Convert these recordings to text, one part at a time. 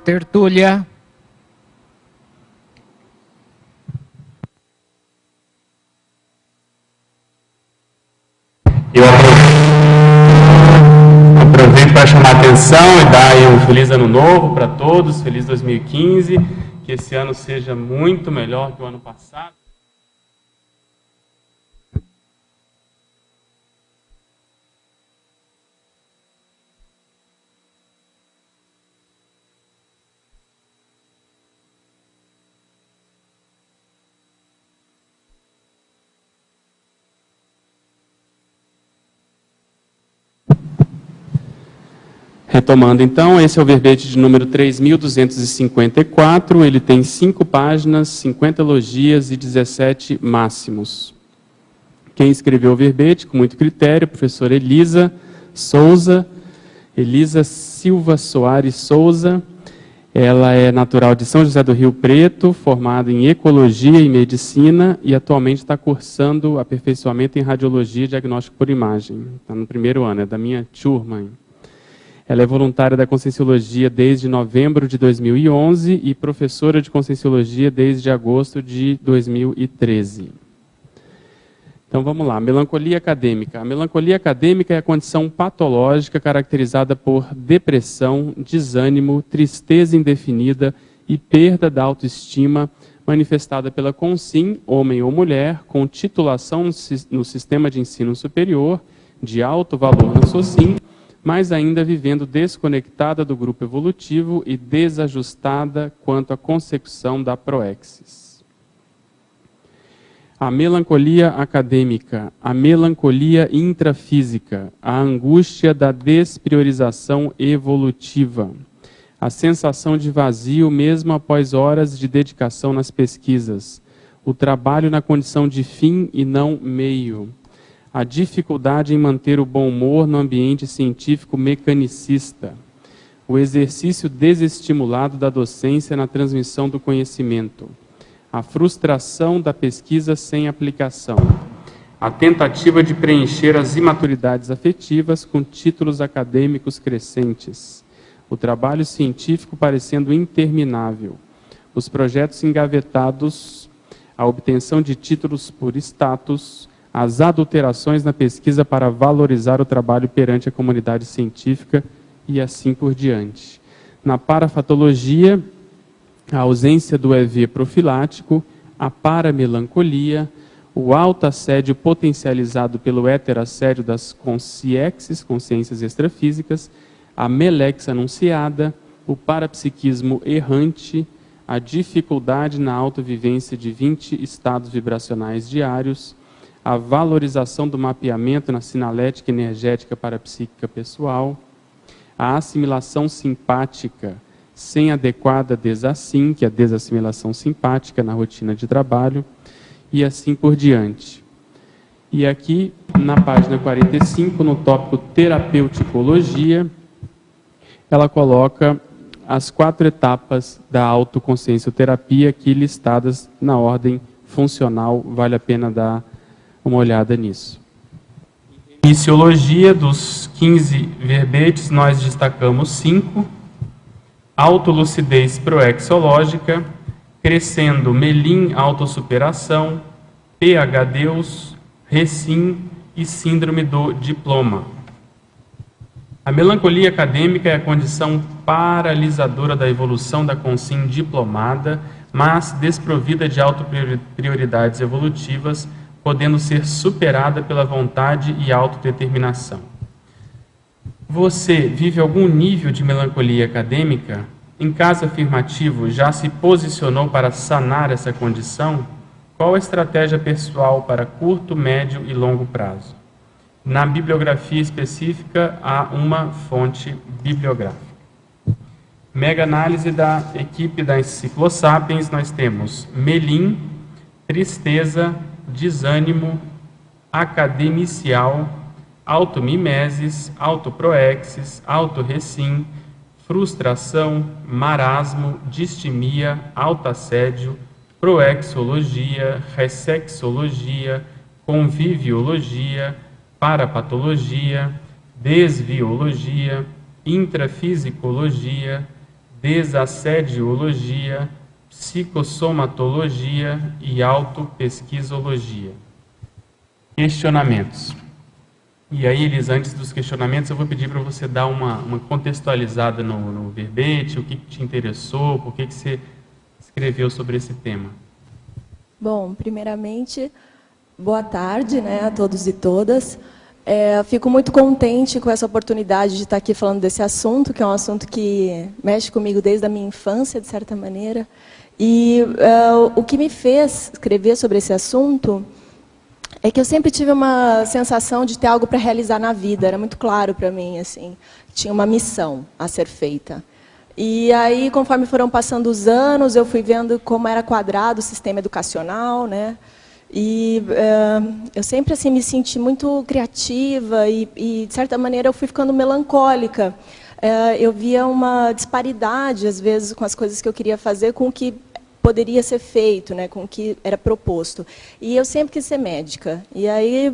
tertúlia. Eu aproveito para chamar a atenção e dar aí um feliz ano novo para todos, feliz 2015, que esse ano seja muito melhor que o ano passado. Retomando, então, esse é o verbete de número 3.254, ele tem 5 páginas, 50 elogias e 17 máximos. Quem escreveu o verbete, com muito critério, professora Elisa Silva Soares Souza. Ela é natural de São José do Rio Preto, formada em Ecologia e Medicina e atualmente está cursando aperfeiçoamento em Radiologia e Diagnóstico por Imagem. Está no primeiro ano, é da minha turma. Ela é voluntária da Conscienciologia desde novembro de 2011 e professora de Conscienciologia desde agosto de 2013. Então vamos lá, melancolia acadêmica. A melancolia acadêmica é a condição patológica caracterizada por depressão, desânimo, tristeza indefinida e perda da autoestima manifestada pela Consim, homem ou mulher, com titulação no sistema de ensino superior, de alto valor na SOCIM, mas ainda vivendo desconectada do grupo evolutivo e desajustada quanto à consecução da proexis. A melancolia acadêmica, a melancolia intrafísica, a angústia da despriorização evolutiva, a sensação de vazio mesmo após horas de dedicação nas pesquisas, o trabalho na condição de fim e não meio, a dificuldade em manter o bom humor no ambiente científico mecanicista, o exercício desestimulado da docência na transmissão do conhecimento, a frustração da pesquisa sem aplicação, a tentativa de preencher as imaturidades afetivas com títulos acadêmicos crescentes, o trabalho científico parecendo interminável, os projetos engavetados, a obtenção de títulos por status, as adulterações na pesquisa para valorizar o trabalho perante a comunidade científica e assim por diante. Na parafatologia, a ausência do EV profilático, a paramelancolia, o autoassédio potencializado pelo heterassédio das consciexes, consciências extrafísicas, a melex anunciada, o parapsiquismo errante, a dificuldade na autovivência de 20 estados vibracionais diários, a valorização do mapeamento na sinalética energética parapsíquica pessoal, a assimilação simpática sem adequada desassim, que é a desassimilação simpática na rotina de trabalho, e assim por diante. E aqui, na página 45, no tópico terapeuticologia, ela coloca as 4 etapas da autoconsciencioterapia aqui listadas na ordem funcional, vale a pena dar uma olhada nisso. Em iniciologia, dos 15 verbetes, nós destacamos 5. Autolucidez proexológica, crescendo melim autossuperação, PH Deus, recim e síndrome do diploma. A melancolia acadêmica é a condição paralisadora da evolução da Consim diplomada, mas desprovida de autoprioridades evolutivas, podendo ser superada pela vontade e autodeterminação. Você vive algum nível de melancolia acadêmica? Em caso afirmativo, já se posicionou para sanar essa condição? Qual a estratégia pessoal para curto, médio e longo prazo? Na bibliografia específica, há uma fonte bibliográfica. Mega análise da equipe da Enciclosapiens, nós temos melim, tristeza, desânimo, academicial, automimeses, autoproexis, autorrecim, frustração, marasmo, distimia, autoassédio, proexologia, ressexologia, conviviologia, parapatologia, desviologia, intrafisicologia, desassediologia, psicossomatologia e autopesquisologia. Questionamentos. E aí, Elis, antes dos questionamentos, eu vou pedir para você dar uma contextualizada no verbete, o que te interessou, por que você escreveu sobre esse tema. Bom, primeiramente, boa tarde, né, a todos e todas. Fico muito contente com essa oportunidade de estar aqui falando desse assunto, que é um assunto que mexe comigo desde a minha infância, de certa maneira. E o que me fez escrever sobre esse assunto é que eu sempre tive uma sensação de ter algo para realizar na vida. Era muito claro para mim, assim, tinha uma missão a ser feita. E aí, conforme foram passando os anos, eu fui vendo como era quadrado o sistema educacional, né? E eu sempre assim me senti muito criativa e de certa maneira eu fui ficando melancólica. Eu via uma disparidade às vezes com as coisas que eu queria fazer com o que poderia ser feito, né, com o que era proposto. E eu sempre quis ser médica. E aí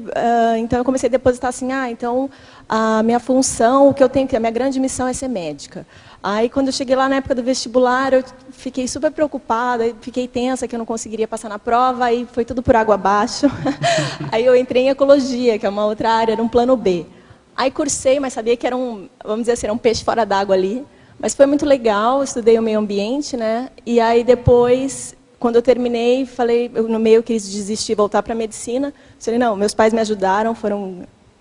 então eu comecei a depositar assim, então a minha função, o que eu tenho, a minha grande missão é ser médica. Aí, quando eu cheguei lá na época do vestibular, eu fiquei super preocupada, fiquei tensa que eu não conseguiria passar na prova, aí foi tudo por água abaixo. Aí eu entrei em ecologia, que é uma outra área, era um plano B. Aí cursei, mas sabia que era vamos dizer assim, era um peixe fora d'água ali. Mas foi muito legal, estudei o meio ambiente, né? E aí depois, quando eu terminei, falei, no meio eu quis desistir, voltar para a medicina. Falei, não, meus pais me ajudaram,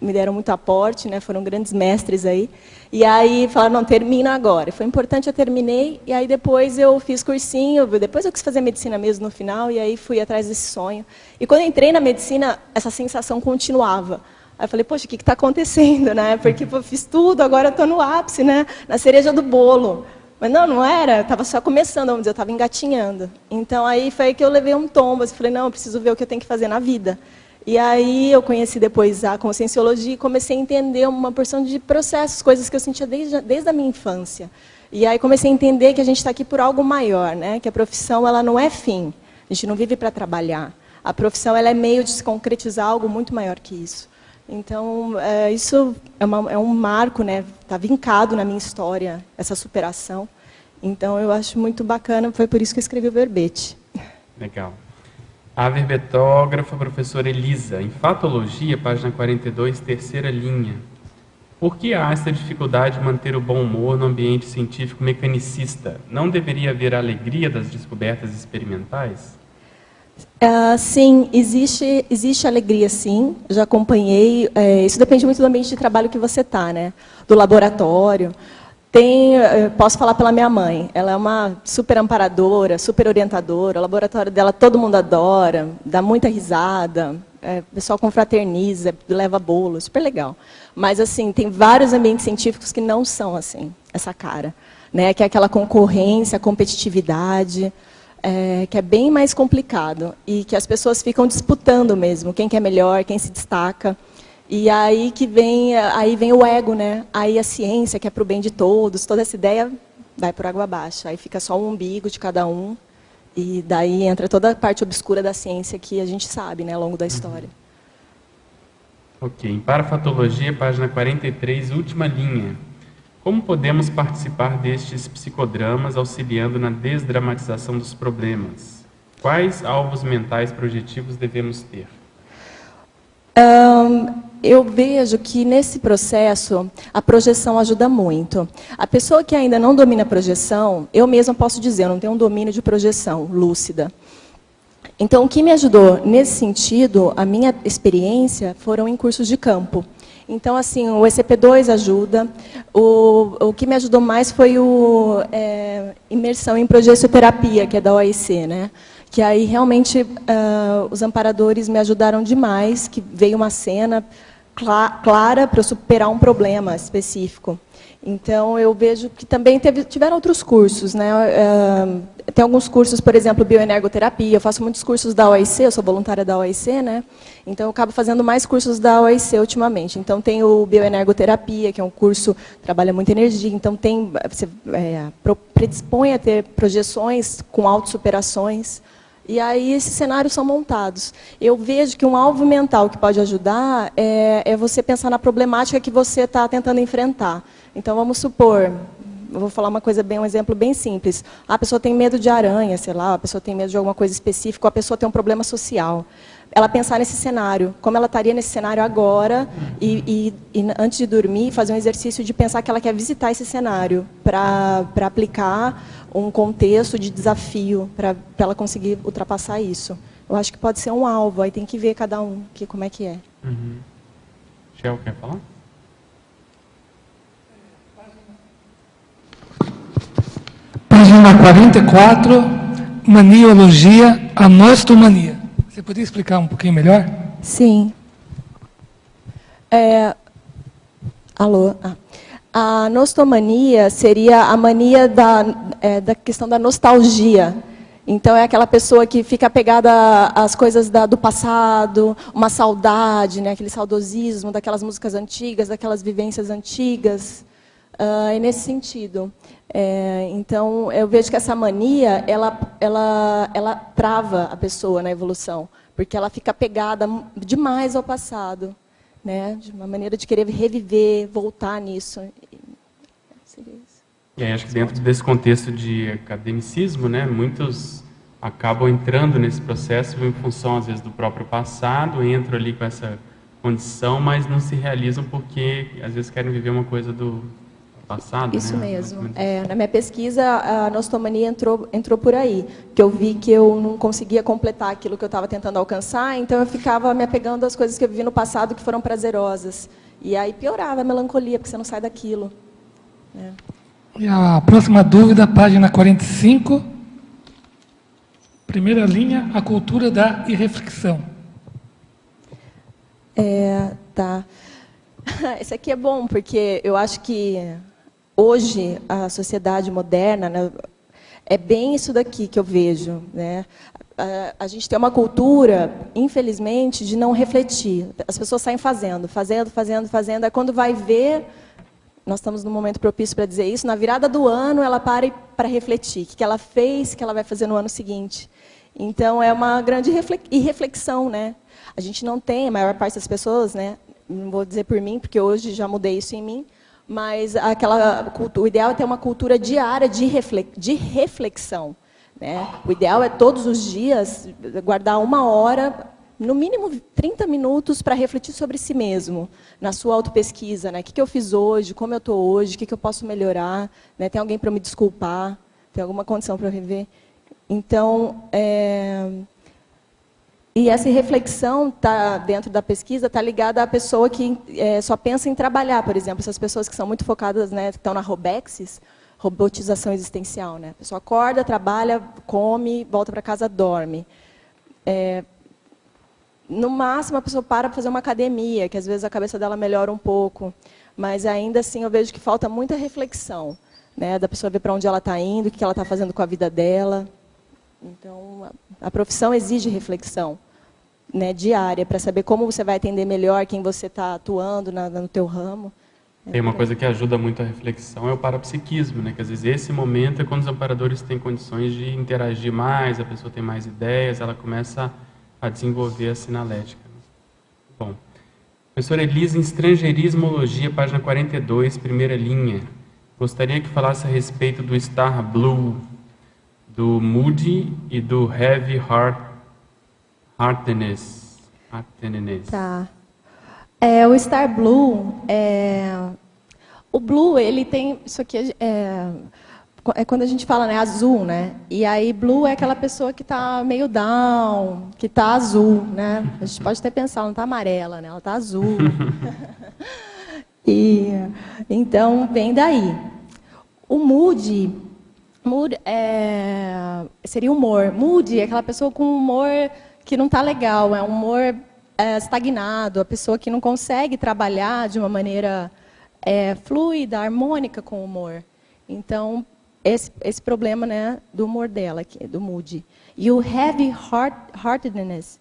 me deram muito aporte, né? Foram grandes mestres aí. E aí falaram, não, termina agora. Foi importante, eu terminei, e aí depois eu fiz cursinho, depois eu quis fazer medicina mesmo no final, e aí fui atrás desse sonho. E quando eu entrei na medicina, essa sensação continuava. Aí eu falei, poxa, o que está acontecendo, né? Porque eu fiz tudo, agora eu estou no ápice, né? Na cereja do bolo. Mas não era, estava só começando, vamos dizer, eu estava engatinhando. Então aí foi aí que eu levei um tombo, eu falei, não, eu preciso ver o que eu tenho que fazer na vida. E aí eu conheci depois a conscienciologia e comecei a entender uma porção de processos, coisas que eu sentia desde a minha infância. E aí comecei a entender que a gente está aqui por algo maior, né? Que a profissão ela não é fim, a gente não vive para trabalhar. A profissão ela é meio de se concretizar algo muito maior que isso. Então, isso é um marco, né? Está vincado na minha história, essa superação. Então, eu acho muito bacana, foi por isso que eu escrevi o verbete. Legal. A verbetógrafa, professora Elisa, em Fatologia, página 42, terceira linha. Por que há essa dificuldade de manter o bom humor no ambiente científico mecanicista? Não deveria haver a alegria das descobertas experimentais? Sim, existe alegria, sim. Eu já acompanhei. Isso depende muito do ambiente de trabalho que você está, né? Do laboratório. Posso falar pela minha mãe, ela é uma super amparadora, super orientadora, o laboratório dela todo mundo adora, dá muita risada, o pessoal confraterniza, leva bolo, super legal. Mas assim, tem vários ambientes científicos que não são assim, essa cara, né? Que é aquela concorrência, competitividade, que é bem mais complicado e que as pessoas ficam disputando mesmo, quem que é melhor, quem se destaca. E aí vem o ego, né? Aí a ciência, que é para o bem de todos, toda essa ideia vai por água abaixo. Aí fica só o umbigo de cada um, e daí entra toda a parte obscura da ciência que a gente sabe, né, ao longo da história. Ok. Em Parafatologia, página 43, última linha. Como podemos participar destes psicodramas auxiliando na desdramatização dos problemas? Quais alvos mentais projetivos devemos ter? Eu vejo que nesse processo a projeção ajuda muito. A pessoa que ainda não domina a projeção, eu mesma posso dizer, eu não tenho um domínio de projeção lúcida. Então, o que me ajudou nesse sentido, a minha experiência, foram em cursos de campo. Então, assim, o ECP2 ajuda. O que me ajudou mais foi imersão em progessoterapia, que é da OIC, né? Que aí realmente os amparadores me ajudaram demais, que veio uma cena clara para eu superar um problema específico. Então, eu vejo que também tiveram outros cursos, né? Tem alguns cursos, por exemplo, bioenergoterapia, eu faço muitos cursos da OIC, eu sou voluntária da OIC, né? Então, eu acabo fazendo mais cursos da OIC ultimamente. Então, tem o bioenergoterapia, que é um curso que trabalha muita energia, então você predispõe a ter projeções com autossuperações. E aí esses cenários são montados. Eu vejo que um alvo mental que pode ajudar é você pensar na problemática que você está tentando enfrentar. Então, vamos supor, eu vou falar um exemplo bem simples. A pessoa tem medo de aranha, sei lá, a pessoa tem medo de alguma coisa específica, ou a pessoa tem um problema social. Ela pensar nesse cenário, como ela estaria nesse cenário agora, e antes de dormir, fazer um exercício de pensar que ela quer visitar esse cenário, para aplicar um contexto de desafio, para ela conseguir ultrapassar isso. Eu acho que pode ser um alvo, aí tem que ver cada um, como é que é. Uhum. Shell, quer falar? Página 44, maniologia, anostomania. Você poderia explicar um pouquinho melhor? Sim. Alô? A nostomania seria a mania da questão da nostalgia. Então, é aquela pessoa que fica apegada às coisas do passado, uma saudade, né, aquele saudosismo daquelas músicas antigas, daquelas vivências antigas. É nesse sentido. Então, eu vejo que essa mania, ela trava a pessoa na evolução, porque ela fica apegada demais ao passado, né, de uma maneira de querer reviver, voltar nisso. Seria isso. E aí, acho que dentro desse contexto de academicismo, né, muitos acabam entrando nesse processo em função, às vezes, do próprio passado, entram ali com essa condição, mas não se realizam porque, às vezes, querem viver uma coisa do passado. Isso, né? mesmo. Na minha pesquisa, a nostomania entrou por aí, que eu vi que eu não conseguia completar aquilo que eu estava tentando alcançar, então eu ficava me apegando às coisas que eu vivi no passado que foram prazerosas. E aí piorava a melancolia, porque você não sai daquilo. Né? E a próxima dúvida, página 45, primeira linha, a cultura da irreflexão. Tá. Esse aqui é bom, porque eu acho que hoje a sociedade moderna, né, é bem isso daqui que eu vejo. Né? A gente tem uma cultura, infelizmente, de não refletir. As pessoas saem fazendo. Aí quando vai ver, nós estamos num momento propício para dizer isso, na virada do ano ela para refletir. O que ela fez, o que ela vai fazer no ano seguinte. Então, é uma grande irreflexão. Né? A gente não tem, a maior parte das pessoas, né, não vou dizer por mim, porque hoje já mudei isso em mim, mas o ideal é ter uma cultura diária de reflexão. Né? O ideal é todos os dias guardar 1 hora, no mínimo 30 minutos, para refletir sobre si mesmo, na sua autopesquisa. Né? O que eu fiz hoje, como eu estou hoje, o que eu posso melhorar, né? Tem alguém para me desculpar, tem alguma condição para eu rever. Então, e essa reflexão dentro da pesquisa está ligada à pessoa que só pensa em trabalhar, por exemplo, essas pessoas que são muito focadas, né, que estão na robexis, robotização existencial. Né? A pessoa acorda, trabalha, come, volta para casa, dorme. No máximo, a pessoa para fazer uma academia, que às vezes a cabeça dela melhora um pouco, mas ainda assim eu vejo que falta muita reflexão, né, da pessoa ver para onde ela está indo, o que ela está fazendo com a vida dela. Então, a profissão exige reflexão, né, diária, para saber como você vai atender melhor quem você está atuando no teu ramo. Tem uma coisa que ajuda muito a reflexão, é o parapsiquismo, né? Que às vezes esse momento é quando os amparadores têm condições de interagir mais, a pessoa tem mais ideias, ela começa a desenvolver a sinalética. Bom, professora Elisa, em estrangeirismologia, página 42, primeira linha. Gostaria que falasse a respeito do Star Blue, do Moody e do Heavy Heartedness. Tá. O Star Blue, o Blue, ele tem, isso aqui é quando a gente fala, né, azul, né? E aí Blue é aquela pessoa que está meio down, que está azul, né? A gente pode até pensar, ela não está amarela, né? Ela está azul. Então, vem daí. O Moody seria humor. Moody é aquela pessoa com humor que não está legal, é um humor estagnado, a pessoa que não consegue trabalhar de uma maneira fluida, harmônica com o humor. Então, esse problema, né, do humor dela, aqui, do Moody. E o Heavy Heartedness,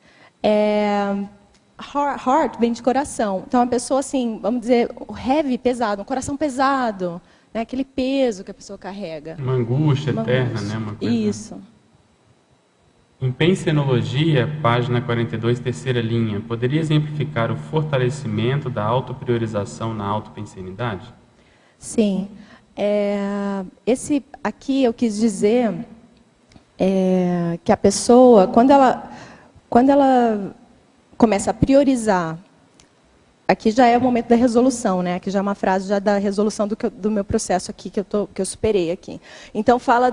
heart vem de coração. Então, a pessoa, assim, vamos dizer, o heavy, pesado, um coração pesado, né, aquele peso que a pessoa carrega. Uma angústia eterna, né? Uma coisa... Isso. Em pensenologia, página 42, terceira linha, poderia exemplificar o fortalecimento da autopriorização na autopensenidade? Sim. Esse aqui eu quis dizer que a pessoa, quando ela começa a priorizar, aqui já é o momento da resolução, né? Aqui já é uma frase já da resolução do meu processo aqui, que eu superei aqui. Então, fala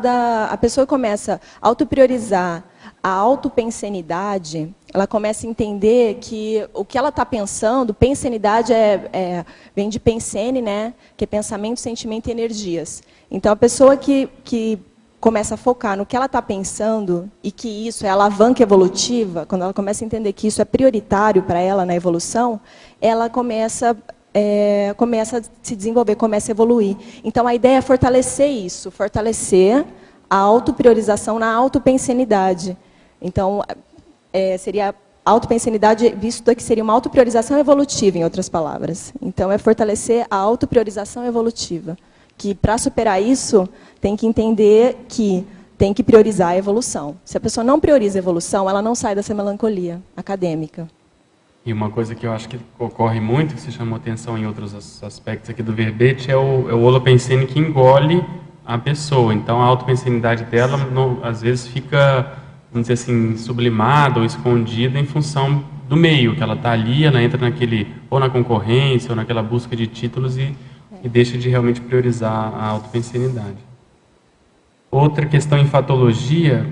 a pessoa começa a autopriorizar a autopensenidade, ela começa a entender que o que ela está pensando, pensenidade vem de pensene, né? Que é pensamento, sentimento e energias. Então, a pessoa que começa a focar no que ela está pensando e que isso é alavanca evolutiva, quando ela começa a entender que isso é prioritário para ela na evolução, ela começa a se desenvolver, começa a evoluir. Então, a ideia é fortalecer isso, fortalecer a autopriorização na autopensenidade. Então, seria a autopensenidade, visto que seria uma autopriorização evolutiva, em outras palavras. Então, é fortalecer a autopriorização evolutiva. Que, para superar isso, tem que entender que tem que priorizar a evolução. Se a pessoa não prioriza a evolução, ela não sai dessa melancolia acadêmica. E uma coisa que eu acho que ocorre muito, que você chamou atenção em outros aspectos aqui do verbete, é o holopensene que engole a pessoa. Então, a autopensenidade dela, às vezes, fica, vamos dizer assim, sublimada ou escondida em função do meio, que ela está ali, ela entra ou na concorrência, ou naquela busca de títulos e deixa de realmente priorizar a autopensenidade. Outra questão em fatologia,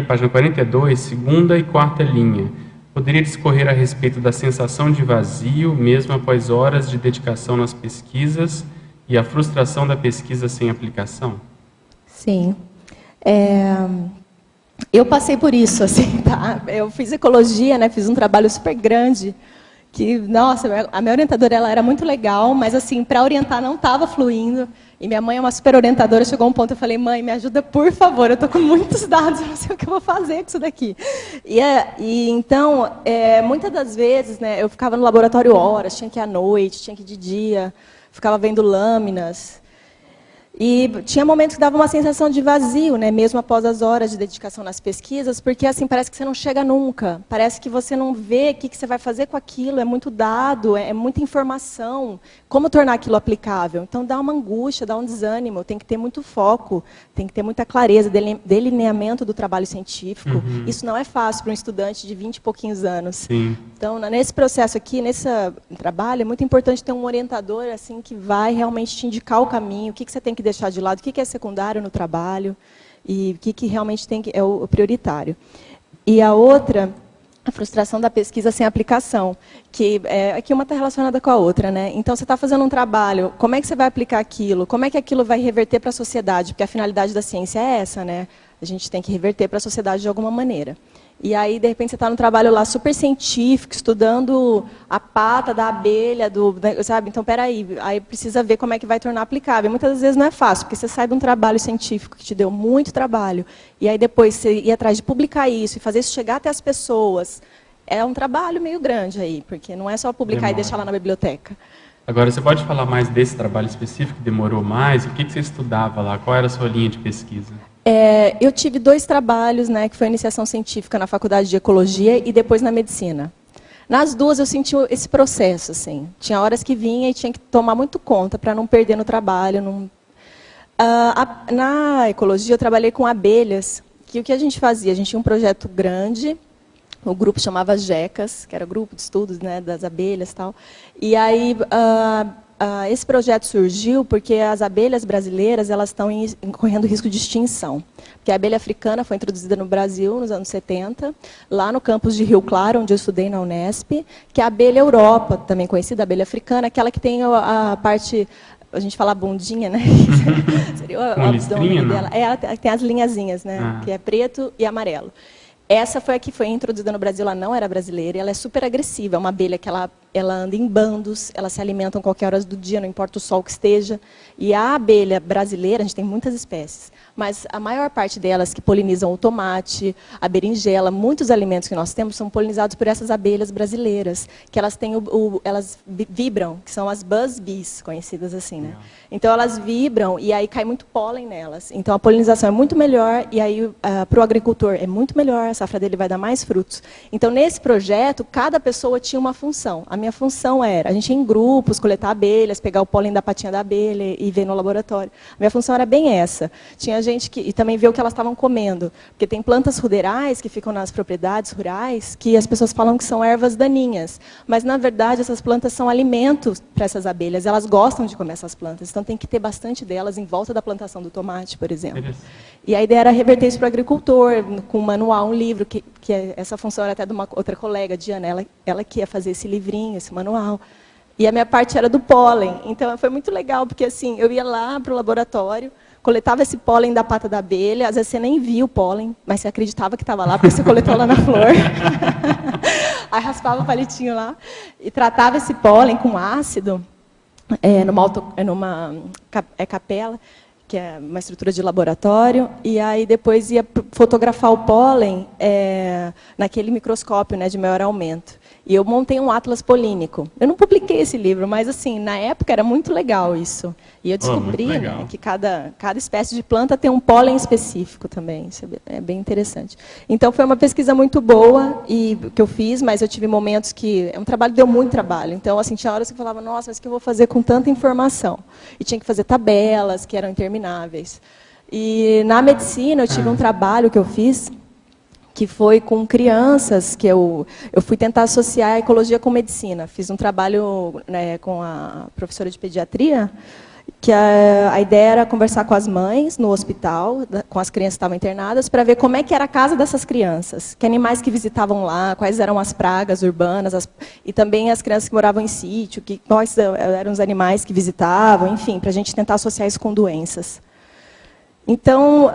página 42, segunda e quarta linha, poderia discorrer a respeito da sensação de vazio, mesmo após horas de dedicação nas pesquisas, e a frustração da pesquisa sem aplicação? Sim. Eu passei por isso, assim, tá? Eu fiz ecologia, né? Fiz um trabalho super grande, que, nossa, a minha orientadora ela era muito legal, mas assim, para orientar não estava fluindo. E minha mãe é uma super orientadora, chegou um ponto, eu falei, mãe, me ajuda, por favor, eu estou com muitos dados, eu não sei o que eu vou fazer com isso daqui. Então, muitas das vezes, né, eu ficava no laboratório horas, tinha que ir à noite, tinha que ir de dia, ficava vendo lâminas. E tinha momentos que dava uma sensação de vazio, né, mesmo após as horas de dedicação nas pesquisas, porque assim parece que você não chega nunca, parece que você não vê o que você vai fazer com aquilo, é muito dado, é muita informação, como tornar aquilo aplicável? Então dá uma angústia, dá um desânimo, tem que ter muito foco, tem que ter muita clareza, delineamento do trabalho científico. Uhum. Isso não é fácil para um estudante de 20 e pouquinhos anos. Sim. Então, nesse processo aqui, nesse trabalho, é muito importante ter um orientador assim, que vai realmente te indicar o caminho, o que você tem que deixar de lado, o que é secundário no trabalho e o que realmente é o prioritário. E a outra, a frustração da pesquisa sem aplicação, que aqui uma está relacionada com a outra, né? Então, você está fazendo um trabalho, como é que você vai aplicar aquilo? Como é que aquilo vai reverter para a sociedade? Porque a finalidade da ciência é essa, né? A gente tem que reverter para a sociedade de alguma maneira. E aí, de repente, você está num trabalho lá super científico, estudando a pata da abelha, sabe? Então, peraí, aí precisa ver como é que vai tornar aplicável. Muitas das vezes não é fácil, porque você sai de um trabalho científico que te deu muito trabalho, e aí depois você ir atrás de publicar isso, e fazer isso chegar até as pessoas. É um trabalho meio grande aí, porque não é só publicar e deixar lá na biblioteca. Agora, você pode falar mais desse trabalho específico que demorou mais? O que você estudava lá? Qual era a sua linha de pesquisa? Eu tive 2 trabalhos, né, que foi a iniciação científica na Faculdade de Ecologia e depois na Medicina. Nas duas eu senti esse processo, assim. Tinha horas que vinha e tinha que tomar muito conta para não perder no trabalho. Na Ecologia eu trabalhei com abelhas, que o que a gente fazia? A gente tinha um projeto grande, o grupo chamava GECAS, que era o grupo de estudos, né, das abelhas e tal. E aí esse projeto surgiu porque as abelhas brasileiras elas estão correndo risco de extinção. Porque a abelha africana foi introduzida no Brasil nos anos 70, lá no campus de Rio Claro, onde eu estudei na Unesp, que é a abelha Europa, também conhecida, a abelha africana, aquela que tem a parte, a gente fala bundinha, né? Seria o abdômen dela. Ela tem as linhazinhas, né? Que é preto e amarelo. Essa foi a que foi introduzida no Brasil, ela não era brasileira, e ela é super agressiva, é uma abelha que ela anda em bandos, elas se alimentam qualquer hora do dia, não importa o sol que esteja. E a abelha brasileira, a gente tem muitas espécies, mas a maior parte delas que polinizam o tomate, a berinjela, muitos alimentos que nós temos são polinizados por essas abelhas brasileiras, que elas têm elas vibram, que são as buzz bees, conhecidas assim, né? Então elas vibram e aí cai muito pólen nelas. Então a polinização é muito melhor e aí para o agricultor é muito melhor, a safra dele vai dar mais frutos. Então nesse projeto, cada pessoa tinha uma função. A minha função era, a gente ia em grupos, coletar abelhas, pegar o pólen da patinha da abelha e ver no laboratório. A minha função era bem essa. Tinha gente que, e também ver o que elas estavam comendo. Porque tem plantas ruderais que ficam nas propriedades rurais, que as pessoas falam que são ervas daninhas. Mas, na verdade, essas plantas são alimentos para essas abelhas. Elas gostam de comer essas plantas. Então, tem que ter bastante delas em volta da plantação do tomate, por exemplo. E a ideia era reverter isso para o agricultor, com um manual, um livro, que essa função era até de uma outra colega, Diana, ela que ia fazer esse livrinho, esse manual. E a minha parte era do pólen. Então, foi muito legal, porque assim, eu ia lá para o laboratório, coletava esse pólen da pata da abelha, às vezes você nem via o pólen, mas você acreditava que estava lá, porque você coletou lá na flor. Aí raspava o palitinho lá, e tratava esse pólen com ácido, numa capela, que é uma estrutura de laboratório, e aí depois ia fotografar o pólen naquele microscópio, né, de maior aumento. E eu montei um atlas polínico. Eu não publiquei esse livro, mas assim, na época era muito legal isso. E eu descobri, né, que cada espécie de planta tem um pólen específico também. Isso é bem interessante. Então foi uma pesquisa muito boa que eu fiz, mas eu tive momentos que um trabalho deu muito trabalho. Então assim, tinha horas que eu falava, nossa, mas o que eu vou fazer com tanta informação? E tinha que fazer tabelas que eram intermináveis. E na medicina eu tive um trabalho que eu fiz que foi com crianças, que eu fui tentar associar a ecologia com medicina. Fiz um trabalho, né, com a professora de pediatria, que a ideia era conversar com as mães no hospital, com as crianças que estavam internadas, para ver como é que era a casa dessas crianças, que animais que visitavam lá, quais eram as pragas urbanas, e também as crianças que moravam em sítio, quais eram os animais que visitavam, enfim, para a gente tentar associar isso com doenças. Então,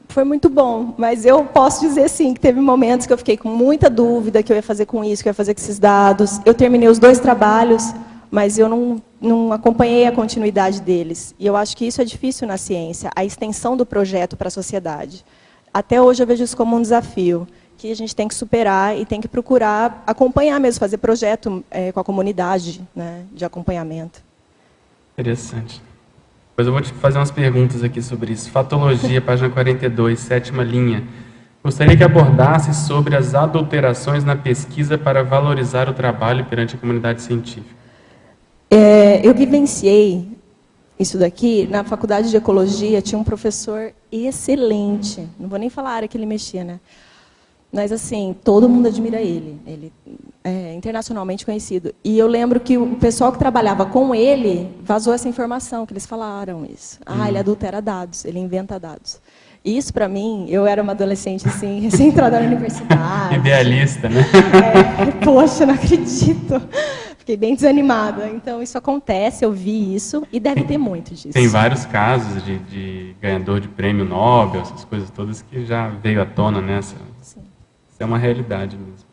foi muito bom, mas eu posso dizer sim, que teve momentos que eu fiquei com muita dúvida, que eu ia fazer com isso, que eu ia fazer com esses dados. Eu terminei os 2 trabalhos, mas eu não acompanhei a continuidade deles. E eu acho que isso é difícil na ciência, a extensão do projeto para a sociedade. Até hoje eu vejo isso como um desafio, que a gente tem que superar e tem que procurar acompanhar mesmo, fazer projeto com a comunidade, né, de acompanhamento. Interessante. Depois eu vou te fazer umas perguntas aqui sobre isso. Fatologia, página 42, 7ª linha. Gostaria que abordasse sobre as adulterações na pesquisa para valorizar o trabalho perante a comunidade científica. Eu vivenciei isso daqui na faculdade de ecologia, tinha um professor excelente. Não vou nem falar a área que ele mexia, né? Mas, assim, todo mundo admira ele. Ele é internacionalmente conhecido. E eu lembro que o pessoal que trabalhava com ele vazou essa informação, que eles falaram isso. Ele adultera dados, ele inventa dados. E isso, para mim, eu era uma adolescente, assim, recém-entrada na universidade. Idealista, né? Poxa, não acredito. Fiquei bem desanimada. Então, isso acontece, eu vi isso, e deve ter muito disso. Tem vários casos de ganhador de prêmio Nobel, essas coisas todas que já veio à tona nessa. Sim. Isso é uma realidade mesmo.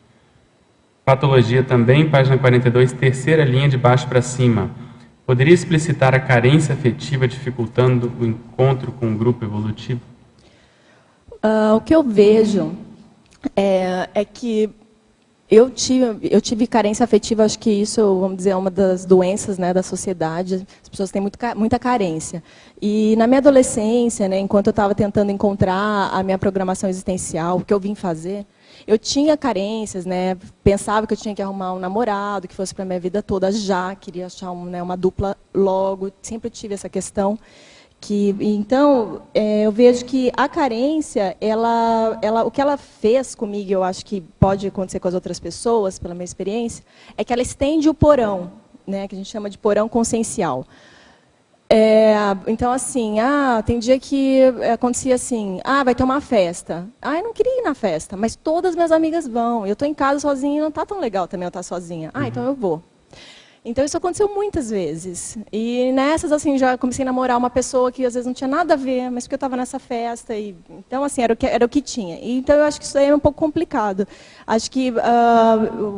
Patologia também, página 42, 3ª linha de baixo para cima. Poderia explicitar a carência afetiva dificultando o encontro com o grupo evolutivo? O que eu vejo é que eu tive carência afetiva, acho que isso, vamos dizer, é uma das doenças, né, da sociedade. As pessoas têm muita carência. E na minha adolescência, né, enquanto eu estava tentando encontrar a minha programação existencial, o que eu vim fazer, eu tinha carências, né, pensava que eu tinha que arrumar um namorado que fosse para a minha vida toda já, queria achar uma dupla logo, sempre tive essa questão. Então, eu vejo que a carência, o que ela fez comigo, eu acho que pode acontecer com as outras pessoas, pela minha experiência, é que ela estende o porão, né, que a gente chama de porão consciencial. Então, assim, tem dia que acontecia assim, vai ter uma festa. Eu não queria ir na festa, mas todas as minhas amigas vão. Eu estou em casa sozinha e não está tão legal também eu estar sozinha. Então eu vou. Então, isso aconteceu muitas vezes. E nessas, assim, já comecei a namorar uma pessoa que às vezes não tinha nada a ver, mas porque eu estava nessa festa. Então, assim, era o que tinha. Então, eu acho que isso aí é um pouco complicado. Acho que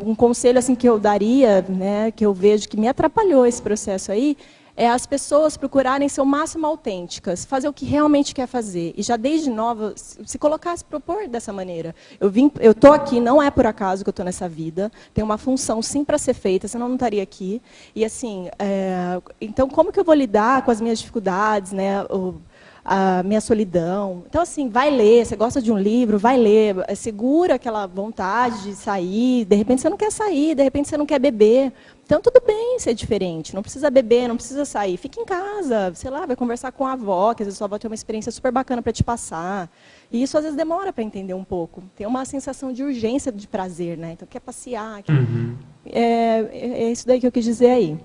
um conselho assim, que eu daria, né, que eu vejo que me atrapalhou esse processo aí, é as pessoas procurarem ser o máximo autênticas, fazer o que realmente quer fazer. E já desde nova, se colocar, se propor dessa maneira. Eu estou aqui, não é por acaso que eu estou nessa vida, tem uma função sim para ser feita, senão eu não estaria aqui. E assim, então como que eu vou lidar com as minhas dificuldades, né? A minha solidão. Então, assim, vai ler, você gosta de um livro, vai ler, segura aquela vontade de sair, de repente você não quer sair, de repente você não quer beber. Então, tudo bem ser diferente, não precisa beber, não precisa sair. Fica em casa, sei lá, vai conversar com a avó, que às vezes a sua avó tem uma experiência super bacana para te passar. E isso, às vezes, demora para entender um pouco. Tem uma sensação de urgência, de prazer, né? Então, quer passear. É isso daí que eu quis dizer aí.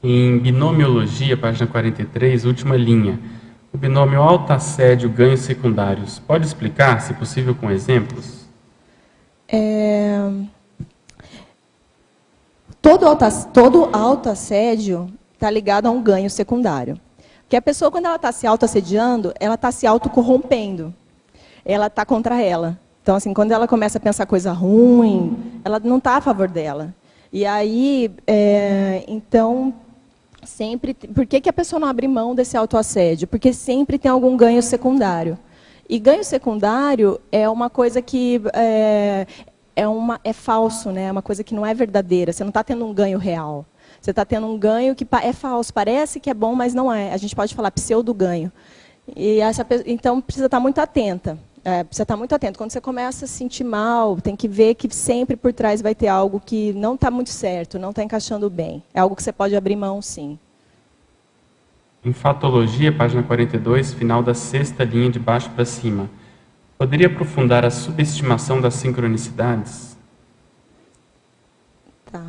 Em binomiologia, página 43, última linha. O binômio autoassédio ganhos secundários. Pode explicar, se possível, com exemplos? Todo autoassédio está ligado a um ganho secundário. Porque a pessoa, quando ela está se autoassediando, ela está se autocorrompendo. Ela está contra ela. Então, assim, quando ela começa a pensar coisa ruim, ela não está a favor dela. E aí, então, sempre... Por que a pessoa não abre mão desse autoassédio? Porque sempre tem algum ganho secundário. E ganho secundário é uma coisa que é falso, né? É uma coisa que não é verdadeira. Você não está tendo um ganho real. Você está tendo um ganho que é falso. Parece que é bom, mas não é. A gente pode falar pseudo-ganho. Então, precisa estar muito atenta. Precisa estar muito atento. Quando você começa a se sentir mal, tem que ver que sempre por trás vai ter algo que não está muito certo, não está encaixando bem. É algo que você pode abrir mão, sim. Em fatologia, página 42, final da sexta linha de baixo para cima. Poderia aprofundar a subestimação das sincronicidades? Tá.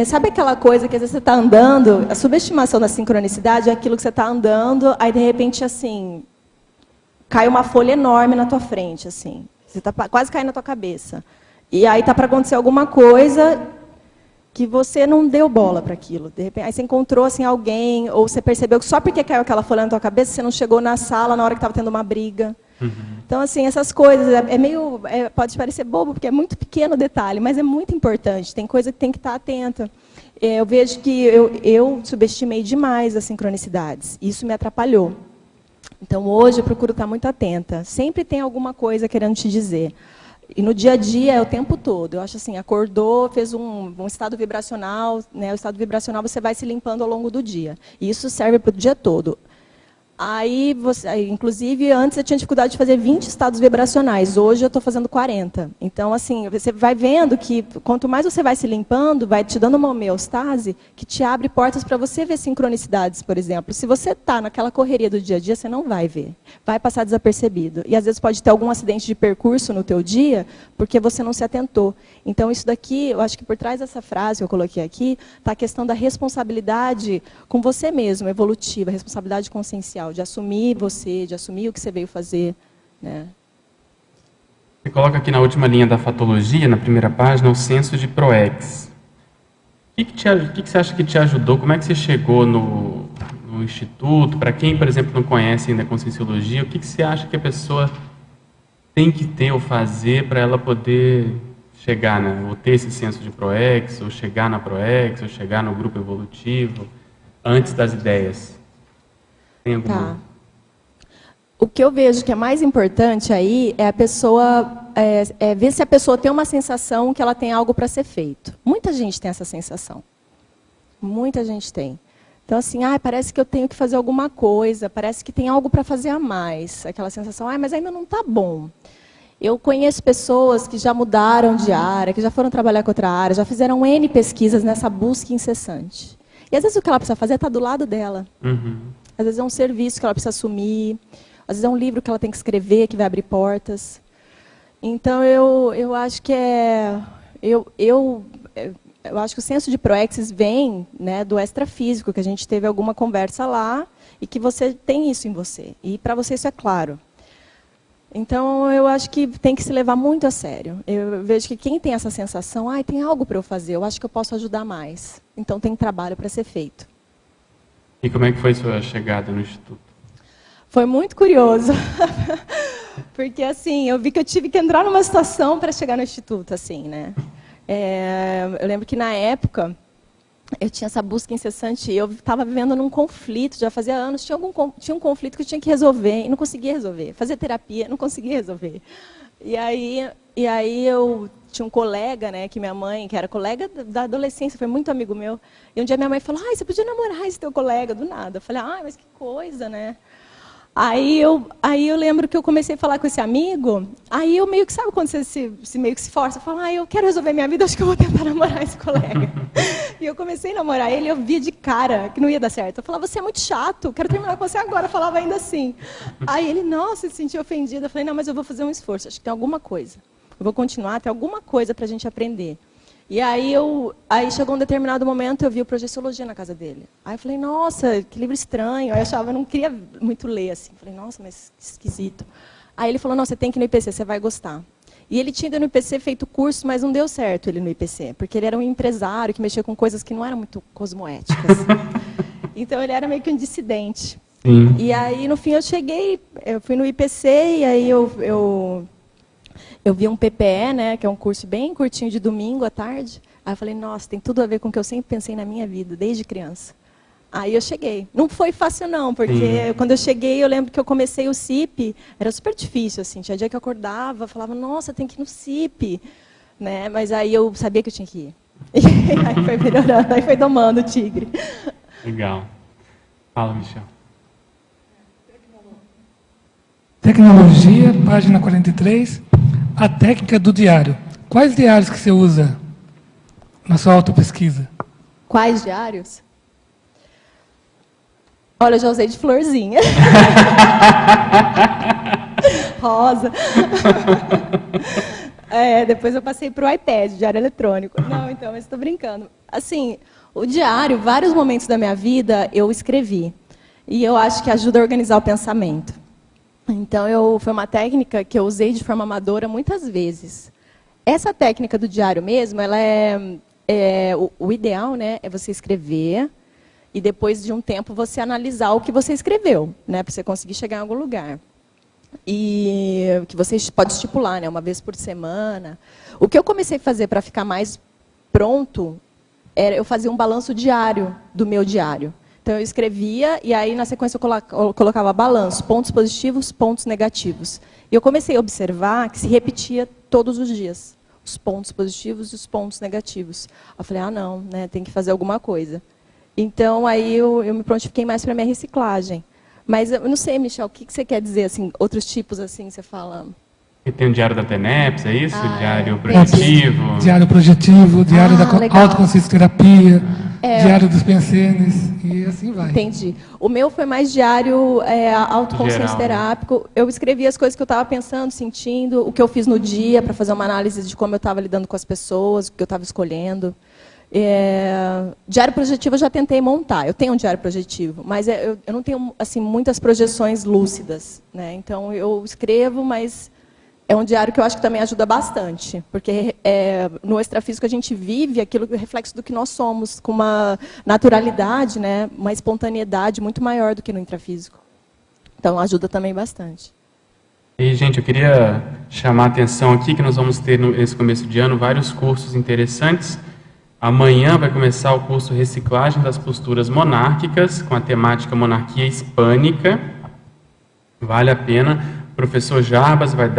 Sabe aquela coisa que às vezes você está andando, a subestimação da sincronicidade é aquilo que você está andando, aí de repente assim... cai uma folha enorme na tua frente, assim. Você está quase caindo na tua cabeça. E aí está para acontecer alguma coisa que você não deu bola para aquilo. De repente, aí você encontrou assim, alguém, ou você percebeu que só porque caiu aquela folha na tua cabeça, você não chegou na sala na hora que estava tendo uma briga. Então, assim, essas coisas, pode parecer bobo, porque é muito pequeno o detalhe, mas é muito importante. Tem coisa que tem que estar atenta. Eu vejo que eu subestimei demais as sincronicidades. Isso me atrapalhou. Então, hoje, eu procuro estar muito atenta. Sempre tem alguma coisa querendo te dizer. E no dia a dia, é o tempo todo. Eu acho assim, acordou, fez um estado vibracional, né? O estado vibracional você vai se limpando ao longo do dia. E isso serve para o dia todo. Aí, inclusive, antes eu tinha dificuldade de fazer 20 estados vibracionais. Hoje eu estou fazendo 40. Então, assim, você vai vendo que quanto mais você vai se limpando, vai te dando uma homeostase que te abre portas para você ver sincronicidades, por exemplo. Se você está naquela correria do dia a dia, você não vai ver. Vai passar desapercebido. E, às vezes, pode ter algum acidente de percurso no teu dia porque você não se atentou. Então, isso daqui, eu acho que por trás dessa frase que eu coloquei aqui, está a questão da responsabilidade com você mesmo, evolutiva, responsabilidade consciencial. De assumir você, de assumir o que você veio fazer. Né? Você coloca aqui na última linha da fatologia, na primeira página, o senso de PROEX. O que você acha que te ajudou? Como é que você chegou no instituto? Para quem, por exemplo, não conhece ainda a Conscienciologia, o que você acha que a pessoa tem que ter ou fazer para ela poder chegar, né? Ou ter esse senso de PROEX, ou chegar na PROEX, ou chegar no grupo evolutivo, antes das ideias? Tá. O que eu vejo que é mais importante aí é a pessoa ver se a pessoa tem uma sensação que ela tem algo para ser feito. Muita gente tem essa sensação. Muita gente tem. Então, assim, parece que eu tenho que fazer alguma coisa, parece que tem algo para fazer a mais. Aquela sensação, mas ainda não está bom. Eu conheço pessoas que já mudaram de área, que já foram trabalhar com outra área, já fizeram N pesquisas nessa busca incessante. E às vezes o que ela precisa fazer é estar do lado dela. Às vezes é um serviço que ela precisa assumir, às vezes é um livro que ela tem que escrever, que vai abrir portas. Então, eu acho que eu acho que o senso de PROEX vem, né, do extrafísico, que a gente teve alguma conversa lá, e que você tem isso em você. E para você isso é claro. Então, eu acho que tem que se levar muito a sério. Eu vejo que quem tem essa sensação, tem algo para eu fazer, eu acho que eu posso ajudar mais. Então, tem trabalho para ser feito. E como é que foi sua chegada no Instituto? Foi muito curioso. Porque, assim, eu vi que eu tive que entrar numa situação para chegar no Instituto, assim, né? Eu lembro que, na época, eu tinha essa busca incessante, eu estava vivendo num conflito, já fazia anos, tinha um conflito que eu tinha que resolver, e não conseguia resolver. Fazia terapia, não conseguia resolver. E aí eu tinha um colega, né, que minha mãe, que era colega da adolescência, foi muito amigo meu, e um dia minha mãe falou, ai, você podia namorar esse teu colega, do nada. Eu falei, ai, mas que coisa, né? Aí eu lembro que eu comecei a falar com esse amigo, aí eu meio que, sabe quando você se meio que se força, eu falo, eu quero resolver minha vida, acho que eu vou tentar namorar esse colega. E eu comecei a namorar ele, eu via de cara que não ia dar certo. Eu falava, você é muito chato, quero terminar com você agora, eu falava ainda assim. Aí ele, nossa, se sentiu ofendido. Eu falei, não, mas eu vou fazer um esforço, acho que tem alguma coisa. Eu vou continuar, tem alguma coisa para a gente aprender. E aí chegou um determinado momento, eu vi o Projeciologia na casa dele. Aí eu falei, nossa, que livro estranho. Aí eu não queria muito ler, assim. Falei, nossa, mas que esquisito. Aí ele falou, não, você tem que ir no IPC, você vai gostar. E ele tinha ido no IPC, feito curso, mas não deu certo ele no IPC, porque ele era um empresário que mexia com coisas que não eram muito cosmoéticas. Então ele era meio que um dissidente. Sim. E aí, no fim, eu fui no IPC, e aí eu vi um PPE, né, que é um curso bem curtinho de domingo à tarde. Aí eu falei, nossa, tem tudo a ver com o que eu sempre pensei na minha vida, desde criança. Aí eu cheguei. Não foi fácil, não, porque quando eu cheguei, eu lembro que eu comecei o CIP, era super difícil, assim. Tinha dia que eu acordava, falava, nossa, tem que ir no CIP. Né? Mas aí eu sabia que eu tinha que ir. E aí foi melhorando, aí foi domando o tigre. Legal. Fala, Michel. Tecnologia, página 43. A técnica do diário. Quais diários que você usa na sua autopesquisa? Quais diários? Olha, eu já usei de florzinha. Rosa. Depois eu passei para o iPad, diário eletrônico. Não, então, mas estou brincando. Assim, o diário, vários momentos da minha vida, eu escrevi. E eu acho que ajuda a organizar o pensamento. Então, foi uma técnica que eu usei de forma amadora muitas vezes. Essa técnica do diário mesmo, ela o ideal, né, é você escrever e depois de um tempo você analisar o que você escreveu, né, para você conseguir chegar em algum lugar. E que você pode estipular, né, uma vez por semana. O que eu comecei a fazer para ficar mais pronto, eu fazia um balanço diário do meu diário. Então, eu escrevia e aí, na sequência, eu colocava balanço, pontos positivos, pontos negativos. E eu comecei a observar que se repetia todos os dias, os pontos positivos e os pontos negativos. Eu falei, não, né, tem que fazer alguma coisa. Então, aí eu me prontifiquei mais para a minha reciclagem. Mas eu não sei, Michel, o que você quer dizer, assim, outros tipos assim, você fala... E tem o diário da TENEPS, é isso? Diário É. projetivo? Diário projetivo, diário da autoconsciência terapia, diário dos pensenes, e assim vai. Entendi. O meu foi mais diário autoconsciência terápico. Eu escrevi as coisas que eu estava pensando, sentindo, o que eu fiz no dia, para fazer uma análise de como eu estava lidando com as pessoas, o que eu estava escolhendo. Diário projetivo eu já tentei montar. Eu tenho um diário projetivo, mas eu não tenho assim, muitas projeções lúcidas. Né? Então, eu escrevo, mas... É um diário que eu acho que também ajuda bastante, porque no extrafísico a gente vive aquilo que é reflexo do que nós somos, com uma naturalidade, né, uma espontaneidade muito maior do que no intrafísico. Então, ajuda também bastante. E, gente, eu queria chamar a atenção aqui que nós vamos ter, nesse começo de ano, vários cursos interessantes. Amanhã vai começar o curso Reciclagem das Posturas Monárquicas, com a temática Monarquia Hispânica. Vale a pena. O professor Jarbas vai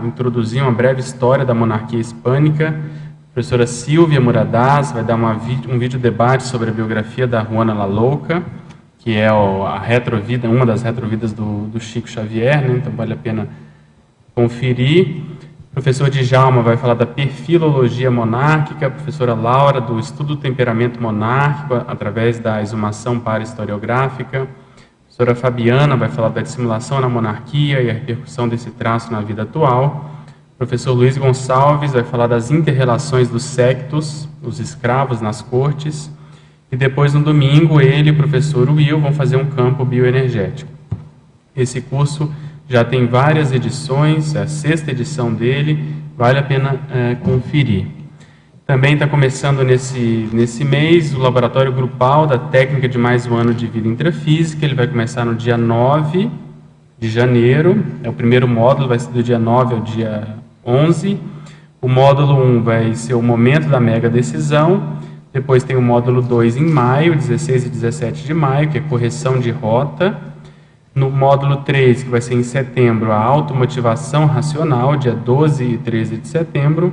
introduzir uma breve história da monarquia hispânica. A professora Silvia Muradás vai dar um vídeo debate sobre a biografia da Juana La Louca, que é uma das retrovidas do Chico Xavier, né? Então vale a pena conferir. O professor Djalma vai falar da perfilologia monárquica, a professora Laura do estudo do temperamento monárquico através da exumação para-historiográfica. A professora Fabiana vai falar da dissimulação na monarquia e a repercussão desse traço na vida atual. O professor Luiz Gonçalves vai falar das inter-relações dos sectos, os escravos nas cortes. E depois, no domingo, ele e o professor Will vão fazer um campo bioenergético. Esse curso já tem várias edições, é a 6ª edição dele, vale a pena conferir. Também está começando nesse mês o laboratório grupal da técnica de mais um ano de vida intrafísica. Ele vai começar no dia 9 de janeiro. O primeiro módulo vai ser do dia 9 ao dia 11. O módulo 1 vai ser o momento da mega decisão. Depois tem o módulo 2 em maio, 16 e 17 de maio, que é correção de rota. No módulo 3, que vai ser em setembro, a automotivação racional, dia 12 e 13 de setembro.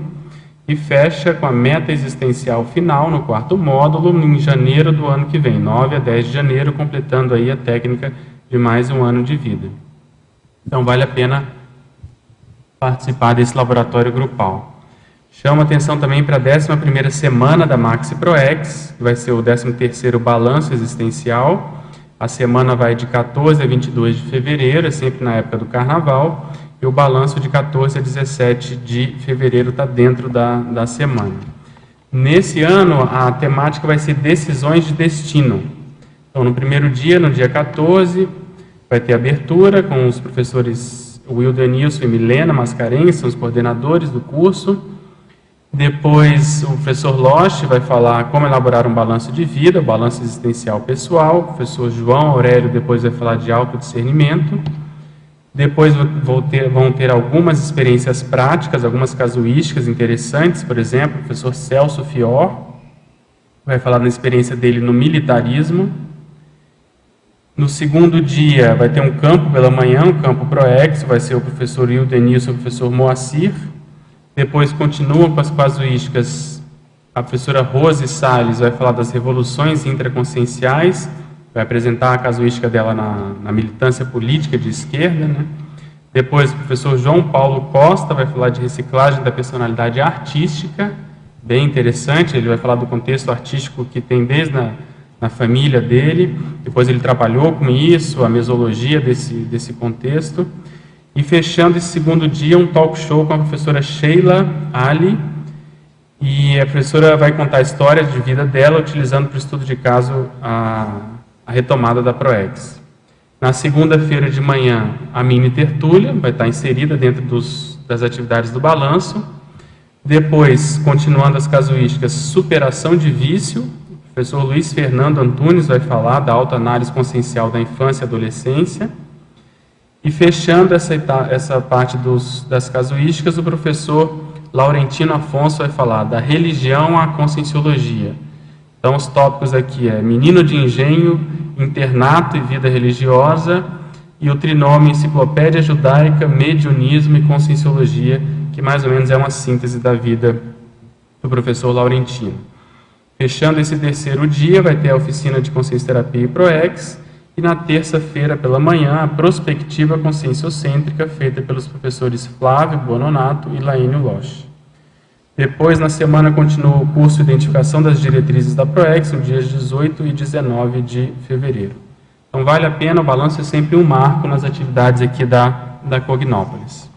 E fecha com a meta existencial final no quarto módulo, em janeiro do ano que vem, 9 a 10 de janeiro, completando aí a técnica de mais um ano de vida. Então, vale a pena participar desse laboratório grupal. Chama atenção também para a 11ª semana da Maxi ProEx, que vai ser o 13º balanço existencial. A semana vai de 14 a 22 de fevereiro, é sempre na época do carnaval, e o balanço de 14 a 17 de fevereiro está dentro da semana. Nesse ano, a temática vai ser decisões de destino. Então, no primeiro dia, no dia 14, vai ter abertura com os professores Wilder Nilson e Milena Mascarenhas, são os coordenadores do curso. Depois, o professor Loche vai falar como elaborar um balanço de vida, balanço existencial pessoal. O professor João Aurélio depois vai falar de autodiscernimento. Depois vão ter algumas experiências práticas, algumas casuísticas interessantes. Por exemplo, o professor Celso Fior vai falar da experiência dele no militarismo. No segundo dia, vai ter um campo pela manhã, um campo ProEx, vai ser o professor Wilder Nilson e o professor Moacir. Depois continuam com as casuísticas, a professora Rose Salles vai falar das revoluções intraconscienciais, vai apresentar a casuística dela na militância política de esquerda, né? Depois o professor João Paulo Costa vai falar de reciclagem da personalidade artística, bem interessante, ele vai falar do contexto artístico que tem desde na família dele, depois ele trabalhou com isso, a mesologia desse contexto. E fechando esse segundo dia, um talk show com a professora Sheila Ali, e a professora vai contar a história de vida dela, utilizando para o estudo de caso a retomada da ProEx. Na segunda-feira de manhã, a mini tertúlia vai estar inserida dentro das atividades do balanço. Depois, continuando as casuísticas, superação de vício, o professor Luiz Fernando Antunes vai falar da autoanálise consciencial da infância e adolescência. E fechando essa parte das casuísticas, o professor Laurentino Afonso vai falar da religião à conscienciologia. Então, os tópicos aqui é menino de engenho, internato e vida religiosa, e o trinômio enciclopédia judaica, mediunismo e conscienciologia, que mais ou menos é uma síntese da vida do professor Laurentino. Fechando esse terceiro dia, vai ter a oficina de consciencioterapia e ProEx, e na terça-feira pela manhã, a prospectiva conscienciocêntrica, feita pelos professores Flávio Bononato e Laínio Loche. Depois, na semana, continua o curso Identificação das Diretrizes da ProEx, nos dias 18 e 19 de fevereiro. Então, vale a pena, o balanço é sempre um marco nas atividades aqui da Cognópolis.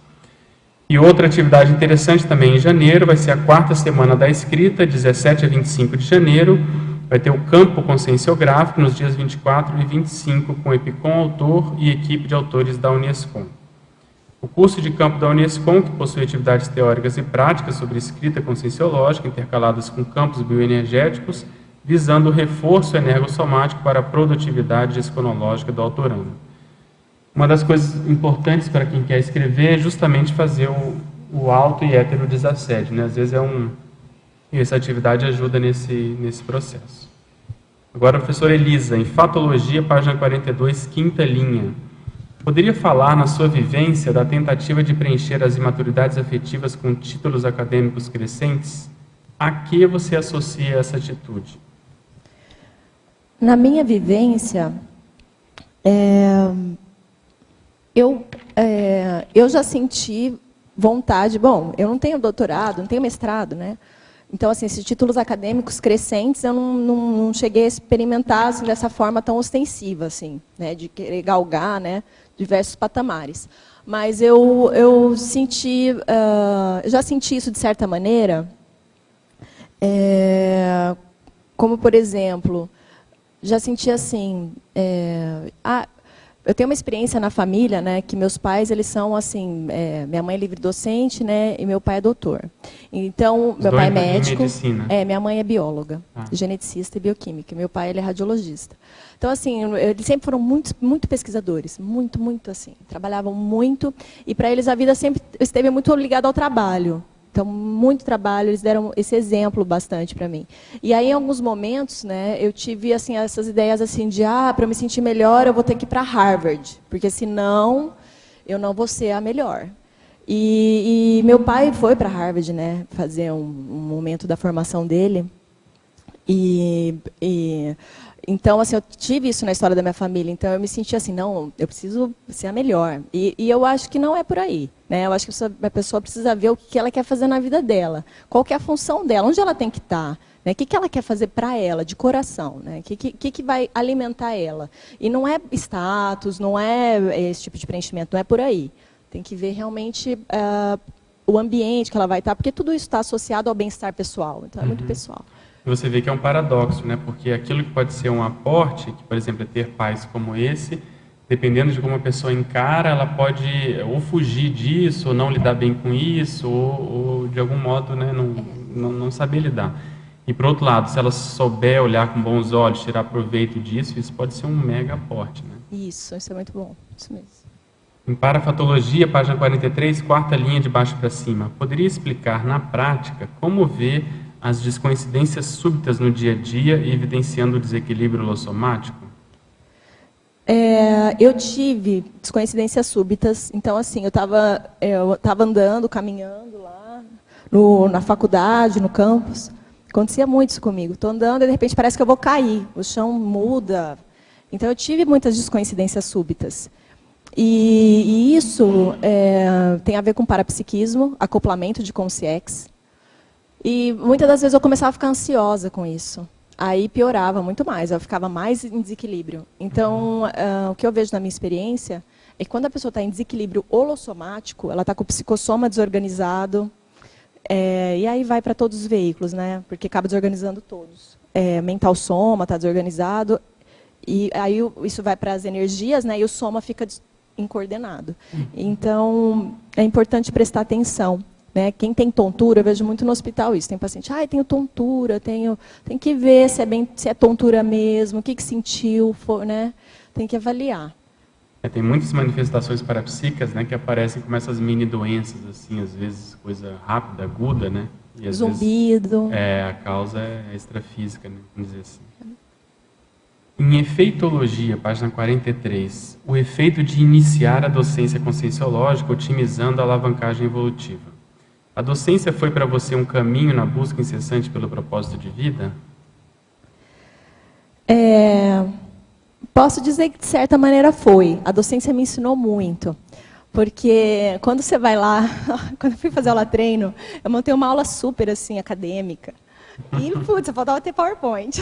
E outra atividade interessante também em janeiro, vai ser a 4ª semana da escrita, 17 a 25 de janeiro, vai ter o campo conscienciográfico nos dias 24 e 25, com Epicom autor e equipe de autores da Unescom. O curso de campo da Unescom, que possui atividades teóricas e práticas sobre escrita conscienciológica, intercaladas com campos bioenergéticos, visando o reforço energossomático para a produtividade gesconológica do autorando. Uma das coisas importantes para quem quer escrever é justamente fazer o auto e heterodesassédio, né? Às vezes e essa atividade ajuda nesse processo. Agora, a professora Elisa, em Fatologia, página 42, 5ª linha. Poderia falar, na sua vivência, da tentativa de preencher as imaturidades afetivas com títulos acadêmicos crescentes? A que você associa essa atitude? Na minha vivência, eu já senti vontade. Bom, eu não tenho doutorado, não tenho mestrado, né? Então, assim, esses títulos acadêmicos crescentes, eu não cheguei a experimentar assim, dessa forma tão ostensiva, assim, né, de querer galgar, né, diversos patamares. Mas eu já senti isso de certa maneira, como, por exemplo, já senti assim, eu tenho uma experiência na família, né, que meus pais, eles são assim, minha mãe é livre docente, né, e meu pai é doutor. Então, meu pai é médico, minha mãe é bióloga, geneticista e bioquímica. Meu pai, ele é radiologista. Então, assim, eles sempre foram muito pesquisadores, muito assim, trabalhavam muito, e para eles a vida sempre esteve muito ligada ao trabalho. Então, muito trabalho, eles deram esse exemplo bastante para mim. E aí, em alguns momentos, né, eu tive assim, essas ideias assim, de, para eu me sentir melhor, eu vou ter que ir para Harvard, porque senão eu não vou ser a melhor. E meu pai foi para Harvard, né, fazer um momento da formação dele. Então, assim, eu tive isso na história da minha família. Então, eu me senti assim, não, eu preciso ser a melhor. E eu acho que não é por aí, né? Eu acho que a pessoa precisa ver o que ela quer fazer na vida dela. Qual que é a função dela, onde ela tem que estar. Né? O que ela quer fazer para ela, de coração. Né? O que vai alimentar ela. E não é status, não é esse tipo de preenchimento, não é por aí. Tem que ver realmente o ambiente que ela vai estar, porque tudo isso está associado ao bem-estar pessoal. Então, é muito pessoal. Você vê que é um paradoxo, né? Porque aquilo que pode ser um aporte, que, por exemplo, é ter pais como esse, dependendo de como a pessoa encara, ela pode ou fugir disso, ou não lidar bem com isso, ou de algum modo, né, não saber lidar. E, por outro lado, se ela souber olhar com bons olhos, tirar proveito disso, isso pode ser um mega aporte, né? Isso é muito bom. Isso mesmo. Em Parafatologia, página 43, quarta linha de baixo para cima. Poderia explicar, na prática, como ver as descoincidências súbitas no dia a dia, evidenciando o desequilíbrio holossomático? Eu tive descoincidências súbitas. Então, assim, eu estava andando, caminhando lá na faculdade, no campus. Acontecia muito isso comigo. Estou andando e, de repente, parece que eu vou cair. O chão muda. Então, eu tive muitas descoincidências súbitas. E isso tem a ver com parapsiquismo, acoplamento de consciex. E muitas das vezes eu começava a ficar ansiosa com isso. Aí piorava muito mais, eu ficava mais em desequilíbrio. Então, o que eu vejo na minha experiência é que quando a pessoa está em desequilíbrio holossomático, ela está com o psicossoma desorganizado, e aí vai para todos os veículos, né? Porque acaba desorganizando todos. Mental soma está desorganizado, e aí isso vai para as energias, né? E o soma fica incoordenado. Então, é importante prestar atenção. Né? Quem tem tontura, eu vejo muito no hospital isso. Tem paciente, tenho tontura, tem que ver se é tontura mesmo, o que sentiu, né? Tem que avaliar. Tem muitas manifestações parapsíquicas, né, que aparecem como essas mini doenças, assim, às vezes coisa rápida, aguda, né? E às Zumbido. Vezes, a causa é extrafísica, né? Vamos dizer assim. Em efeitologia, página 43, o efeito de iniciar a docência conscienciológica otimizando a alavancagem evolutiva. A docência foi para você um caminho na busca incessante pelo propósito de vida? Posso dizer que, de certa maneira, foi. A docência me ensinou muito. Porque quando você vai lá, quando eu fui fazer aula treino, eu montei uma aula super assim, acadêmica. E, putz, faltava ter PowerPoint.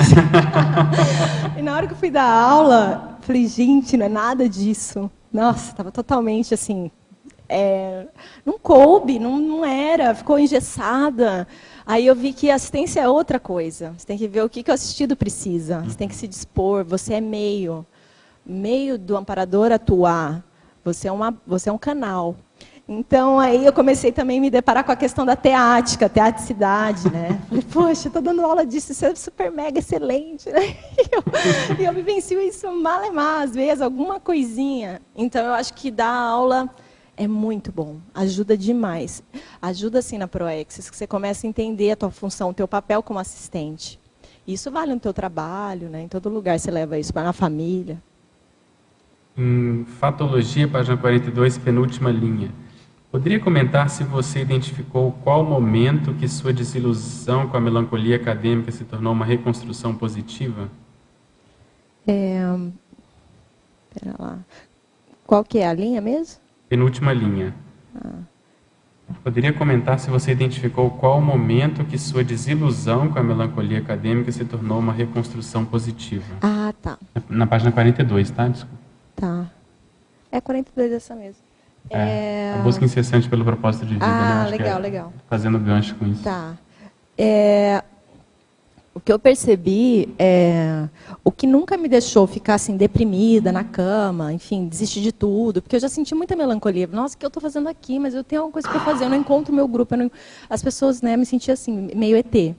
E na hora que eu fui dar aula, falei, gente, não é nada disso. Nossa, estava totalmente assim... não coube, não era, ficou engessada. Aí eu vi que assistência é outra coisa. Você tem que ver o que o assistido precisa. Você tem que se dispor. Você é meio do amparador atuar. Você é um canal. Então, aí eu comecei também a me deparar com a questão da teaticidade, né? Falei, poxa, estou dando aula disso, isso é super mega excelente, né? E eu vivencio isso malemar, às vezes, alguma coisinha. Então, eu acho que dar aula é muito bom, ajuda demais. Ajuda, assim, na Proexis, que você começa a entender a tua função, o teu papel como assistente. Isso vale no teu trabalho, né? Em todo lugar você leva isso, na família. Em Fatologia, página 42, penúltima linha. Poderia comentar se você identificou qual momento que sua desilusão com a melancolia acadêmica se tornou uma reconstrução positiva? Pera lá. Qual que é a linha mesmo? Penúltima linha. Poderia comentar se você identificou qual momento que sua desilusão com a melancolia acadêmica se tornou uma reconstrução positiva? Ah, tá. Na página 42, tá? Desculpa. Tá. É 42 essa mesmo. A busca incessante pelo propósito de vida, né? Legal, legal. Fazendo gancho com isso. Tá. O que eu percebi o que nunca me deixou ficar assim deprimida na cama, enfim, desistir de tudo, porque eu já senti muita melancolia. Nossa, o que eu estou fazendo aqui? Mas eu tenho alguma coisa para fazer, eu não encontro o meu grupo. As pessoas, né, me sentiam assim, meio ET,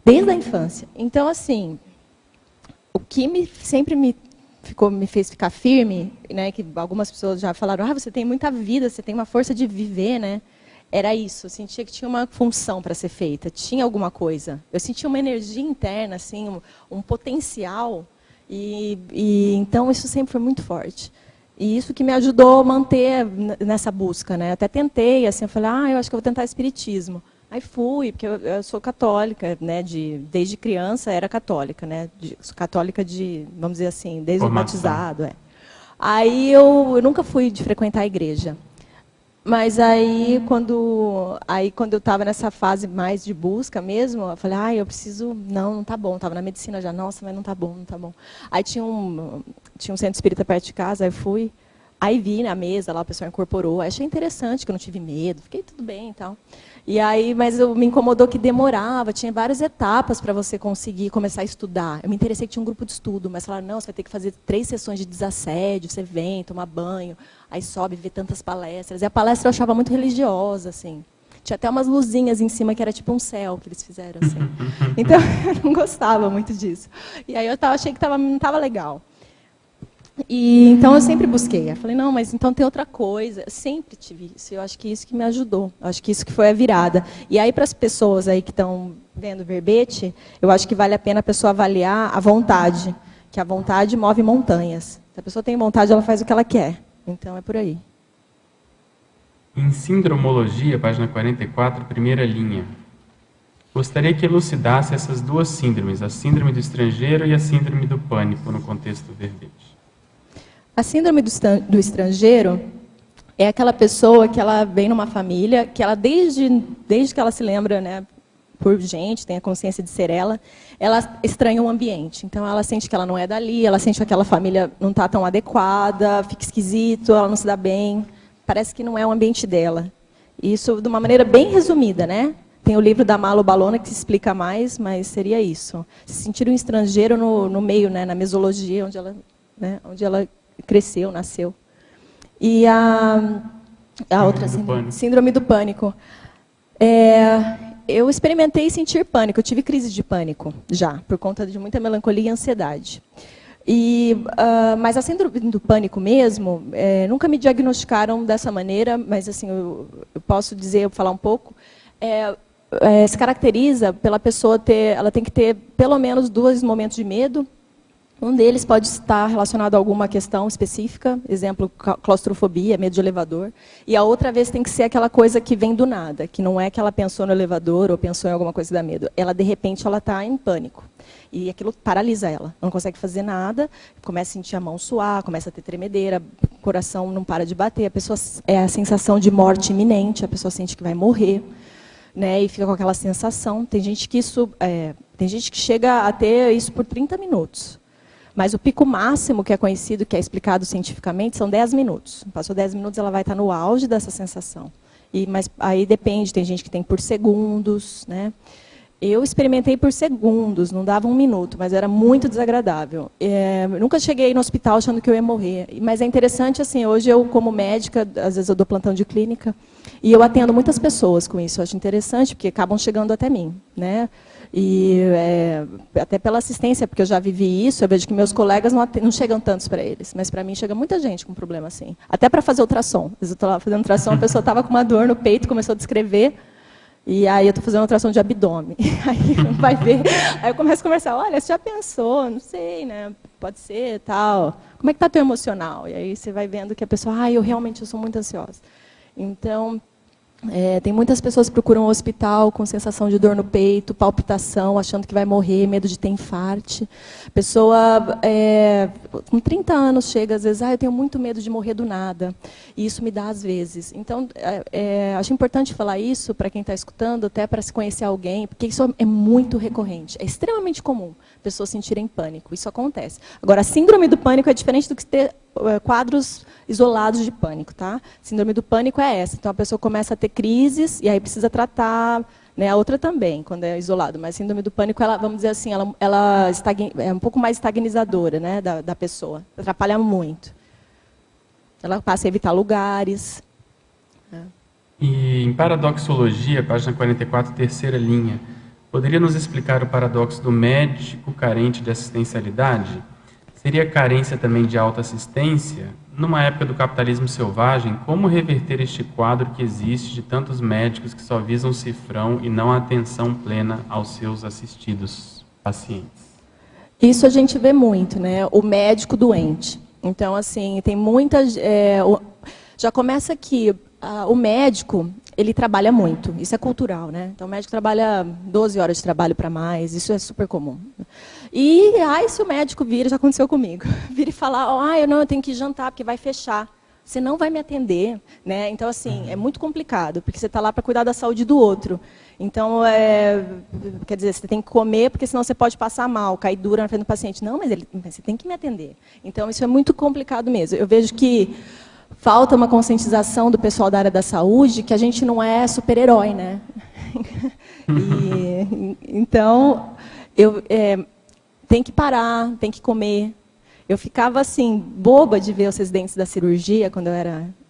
desde a infância. Então, assim, o que sempre me fez ficar firme, né, que algumas pessoas já falaram, você tem muita vida, você tem uma força de viver, né? era isso, eu sentia que tinha uma função para ser feita, tinha alguma coisa. Eu sentia uma energia interna, assim, um potencial, e então isso sempre foi muito forte. E isso que me ajudou a manter nessa busca, né? Até tentei, assim, eu falei, eu acho que eu vou tentar espiritismo. Aí fui, porque eu sou católica, né? Desde criança era católica, né? Sou católica vamos dizer assim, desde o batizado. Aí eu nunca fui de frequentar a igreja. Mas aí quando eu estava nessa fase mais de busca mesmo, eu falei, eu preciso, não tá bom. Estava na medicina já, nossa, mas não tá bom, não tá bom. Aí tinha um centro espírita perto de casa, aí fui. Aí vi na mesa, lá o pessoal incorporou. Aí achei interessante, que eu não tive medo, fiquei tudo bem e tal. E aí, mas me incomodou que demorava, tinha várias etapas para você conseguir começar a estudar. Eu me interessei que tinha um grupo de estudo, mas falaram, não, você vai ter que fazer 3 sessões de desassédio, você vem, toma banho, aí sobe, vê tantas palestras. E a palestra eu achava muito religiosa, assim. Tinha até umas luzinhas em cima, que era tipo um céu que eles fizeram, assim. Então, eu não gostava muito disso. E aí eu achei que não estava legal. E então eu sempre busquei. Eu falei, não, mas então tem outra coisa. Eu sempre tive isso. Eu acho que isso que me ajudou. Eu acho que isso que foi a virada. E aí, para as pessoas aí que estão vendo o verbete, eu acho que vale a pena a pessoa avaliar a vontade. Que a vontade move montanhas. Se a pessoa tem vontade, ela faz o que ela quer. Então é por aí. Em Sindromologia, página 44, primeira linha. Gostaria que elucidasse essas 2 síndromes, a síndrome do estrangeiro e a síndrome do pânico, no contexto do verbete. A síndrome do estrangeiro é aquela pessoa que ela vem numa família, que ela desde que ela se lembra, né, por gente, tem a consciência de ser ela estranha o ambiente. Então ela sente que ela não é dali, ela sente que aquela família não está tão adequada, fica esquisito, ela não se dá bem, parece que não é o ambiente dela. Isso de uma maneira bem resumida, né? Tem o livro da Malo Balona que se explica mais, mas seria isso. Se sentir um estrangeiro no meio, né, na mesologia, onde ela cresceu, nasceu. E a outra síndrome do pânico. Eu experimentei sentir pânico, eu tive crise de pânico já, por conta de muita melancolia e ansiedade. Mas a síndrome do pânico mesmo, nunca me diagnosticaram dessa maneira, mas assim, eu posso falar um pouco, se caracteriza pela pessoa ela tem que ter pelo menos 2 momentos de medo. Um deles pode estar relacionado a alguma questão específica, exemplo, claustrofobia, medo de elevador. E a outra vez tem que ser aquela coisa que vem do nada, que não é que ela pensou no elevador ou pensou em alguma coisa que dá medo. Ela, de repente, ela está em pânico. E aquilo paralisa ela. Não consegue fazer nada, começa a sentir a mão suar, começa a ter tremedeira, o coração não para de bater. A pessoa a sensação de morte iminente, a pessoa sente que vai morrer. Né, e fica com aquela sensação. Tem gente que chega a ter isso por 30 minutos. Mas o pico máximo que é conhecido, que é explicado cientificamente, são 10 minutos. Passou 10 minutos, ela vai estar no auge dessa sensação. Mas aí depende, tem gente que tem por segundos. Né? Eu experimentei por segundos, não dava 1 minuto, mas era muito desagradável. Nunca cheguei no hospital achando que eu ia morrer. Mas é interessante, assim, hoje eu, como médica, às vezes eu dou plantão de clínica, e eu atendo muitas pessoas com isso. Eu acho interessante, porque acabam chegando até mim. Né? E até pela assistência, porque eu já vivi isso, eu vejo que meus colegas não chegam tantos para eles, mas para mim chega muita gente com problema assim. Até para fazer ultrassom. Às vezes eu estou lá fazendo ultrassom, a pessoa estava com uma dor no peito, começou a descrever, e aí eu estou fazendo ultrassom de abdômen. Aí vai ver, aí eu começo a conversar, olha, você já pensou, não sei, né? Pode ser, tal. Como é que está teu emocional? E aí você vai vendo que a pessoa, eu sou muito ansiosa. Então, tem muitas pessoas que procuram o hospital com sensação de dor no peito, palpitação, achando que vai morrer, medo de ter infarte. Pessoa com 30 anos chega, às vezes, eu tenho muito medo de morrer do nada. E isso me dá às vezes. Então, acho importante falar isso para quem está escutando, até para se conhecer alguém, porque isso é muito recorrente. É extremamente comum pessoas sentirem pânico. Isso acontece. Agora, a síndrome do pânico é diferente do que ter quadros isolados de pânico, tá? Síndrome do pânico é essa. Então a pessoa começa a ter crises e aí precisa tratar, né? A outra também, quando é isolado. Mas síndrome do pânico, ela, vamos dizer assim, ela é um pouco mais estagnizadora, né? Da pessoa. Atrapalha muito. Ela passa a evitar lugares. E em Paradoxologia, página 44, terceira linha, poderia nos explicar o paradoxo do médico carente de assistencialidade? Seria carência também de autoassistência? Numa época do capitalismo selvagem, como reverter este quadro que existe de tantos médicos que só visam o cifrão e não a atenção plena aos seus assistidos pacientes? Isso a gente vê muito, né? O médico doente. Então, assim, tem muitas... já começa que o médico, ele trabalha muito. Isso é cultural, né? Então, o médico trabalha 12 horas de trabalho para mais. Isso é super comum. E, se o médico vira, já aconteceu comigo, vira e fala, eu tenho que jantar, porque vai fechar. Você não vai me atender, né? Então, assim, é muito complicado, porque você está lá para cuidar da saúde do outro. Então, quer dizer, você tem que comer, porque senão você pode passar mal, cair dura na frente do paciente. Não, mas você tem que me atender. Então, isso é muito complicado mesmo. Eu vejo que falta uma conscientização do pessoal da área da saúde, que a gente não é super-herói, né? Então, tem que parar, tem que comer. Eu ficava assim, boba de ver os residentes da cirurgia, quando eu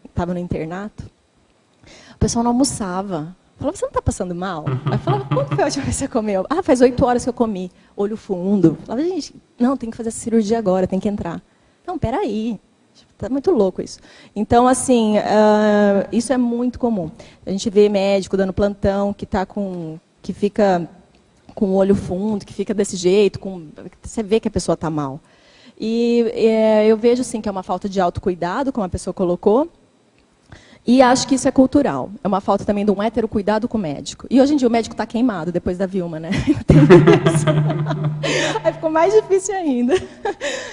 estava no internato. O pessoal não almoçava. Eu falava, você não está passando mal? Aí eu falava, quando foi a última vez que você comeu? Faz 8 horas que eu comi. Olho fundo. Eu falava, gente, não, tem que fazer essa cirurgia agora, tem que entrar. Não, peraí. Está muito louco isso. Então, assim, isso é muito comum. A gente vê médico dando plantão, que fica com o olho fundo, que fica desse jeito, você vê que a pessoa está mal. E eu vejo, sim, que é uma falta de autocuidado, como a pessoa colocou, e acho que isso é cultural. É uma falta também de um heterocuidado com o médico. E hoje em dia o médico está queimado, depois da Vilma, né? Aí ficou mais difícil ainda.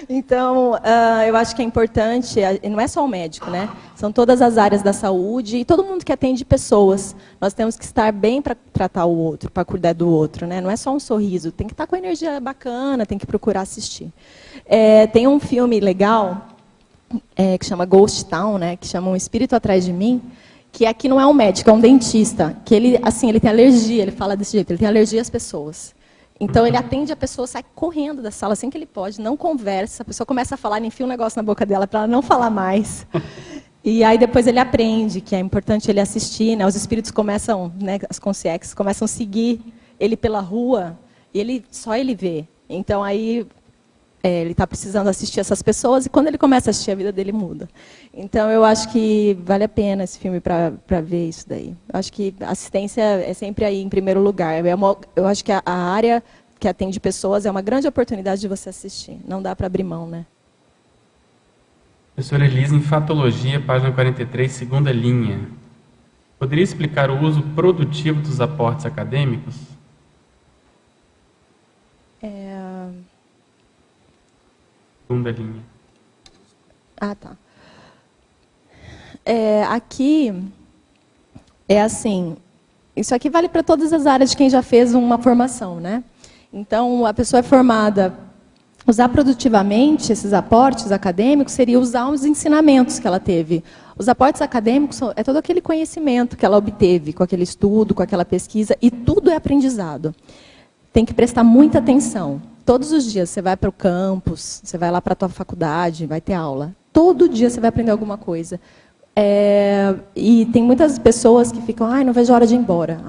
Então, eu acho que é importante, não é só o médico, né? São todas as áreas da saúde e todo mundo que atende pessoas. Nós temos que estar bem para tratar o outro, para cuidar do outro, né? Não é só um sorriso, tem que estar com energia bacana, tem que procurar assistir. Tem um filme legal, que chama Ghost Town, né, que chama Um Espírito Atrás de Mim, que aqui não é um médico, é um dentista, que ele tem alergia, ele fala desse jeito, ele tem alergia às pessoas. Então, ele atende a pessoa, sai correndo da sala assim que ele pode, não conversa, a pessoa começa a falar, ele enfia um negócio na boca dela para ela não falar mais. E aí depois ele aprende que é importante ele assistir, né, os espíritos começam, né, as consciências começam a seguir ele pela rua, e só ele vê. Então, aí... ele está precisando assistir essas pessoas, e quando ele começa a assistir, a vida dele muda. Então, eu acho que vale a pena esse filme para ver isso daí. Eu acho que a assistência é sempre aí, em primeiro lugar. Eu acho que a área que atende pessoas é uma grande oportunidade de você assistir. Não dá para abrir mão, né? Professora Elisa, em Fatologia, página 43, segunda linha. Poderia explicar o uso produtivo dos aportes acadêmicos? Segunda linha. Tá. Aqui, assim, isso aqui vale para todas as áreas de quem já fez uma formação, né? Então, a pessoa é formada, usar produtivamente esses aportes acadêmicos seria usar os ensinamentos que ela teve. Os aportes acadêmicos é todo aquele conhecimento que ela obteve, com aquele estudo, com aquela pesquisa, e tudo é aprendizado. Tem que prestar muita atenção. Todos os dias você vai para o campus, você vai lá para a tua faculdade, vai ter aula. Todo dia você vai aprender alguma coisa. E tem muitas pessoas que ficam, não vejo a hora de ir embora.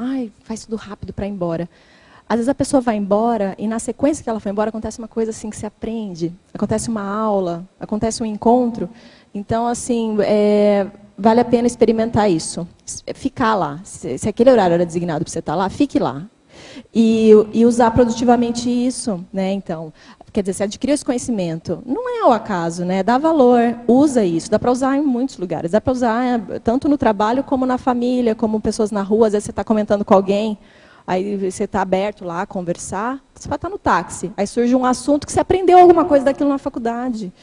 Faz tudo rápido para ir embora. Às vezes a pessoa vai embora e na sequência que ela foi embora acontece uma coisa assim que se aprende. Acontece uma aula, acontece um encontro. Então, assim, vale a pena experimentar isso. Ficar lá. Se aquele horário era designado para você estar lá, fique lá. E usar produtivamente isso, né? Então, quer dizer, você adquiriu esse conhecimento, não é ao acaso, né? Dá valor, usa isso, dá para usar em muitos lugares, dá para usar tanto no trabalho como na família, como pessoas na rua, às vezes você está comentando com alguém, aí você está aberto lá a conversar, você vai estar no táxi, aí surge um assunto que você aprendeu alguma coisa daquilo na faculdade.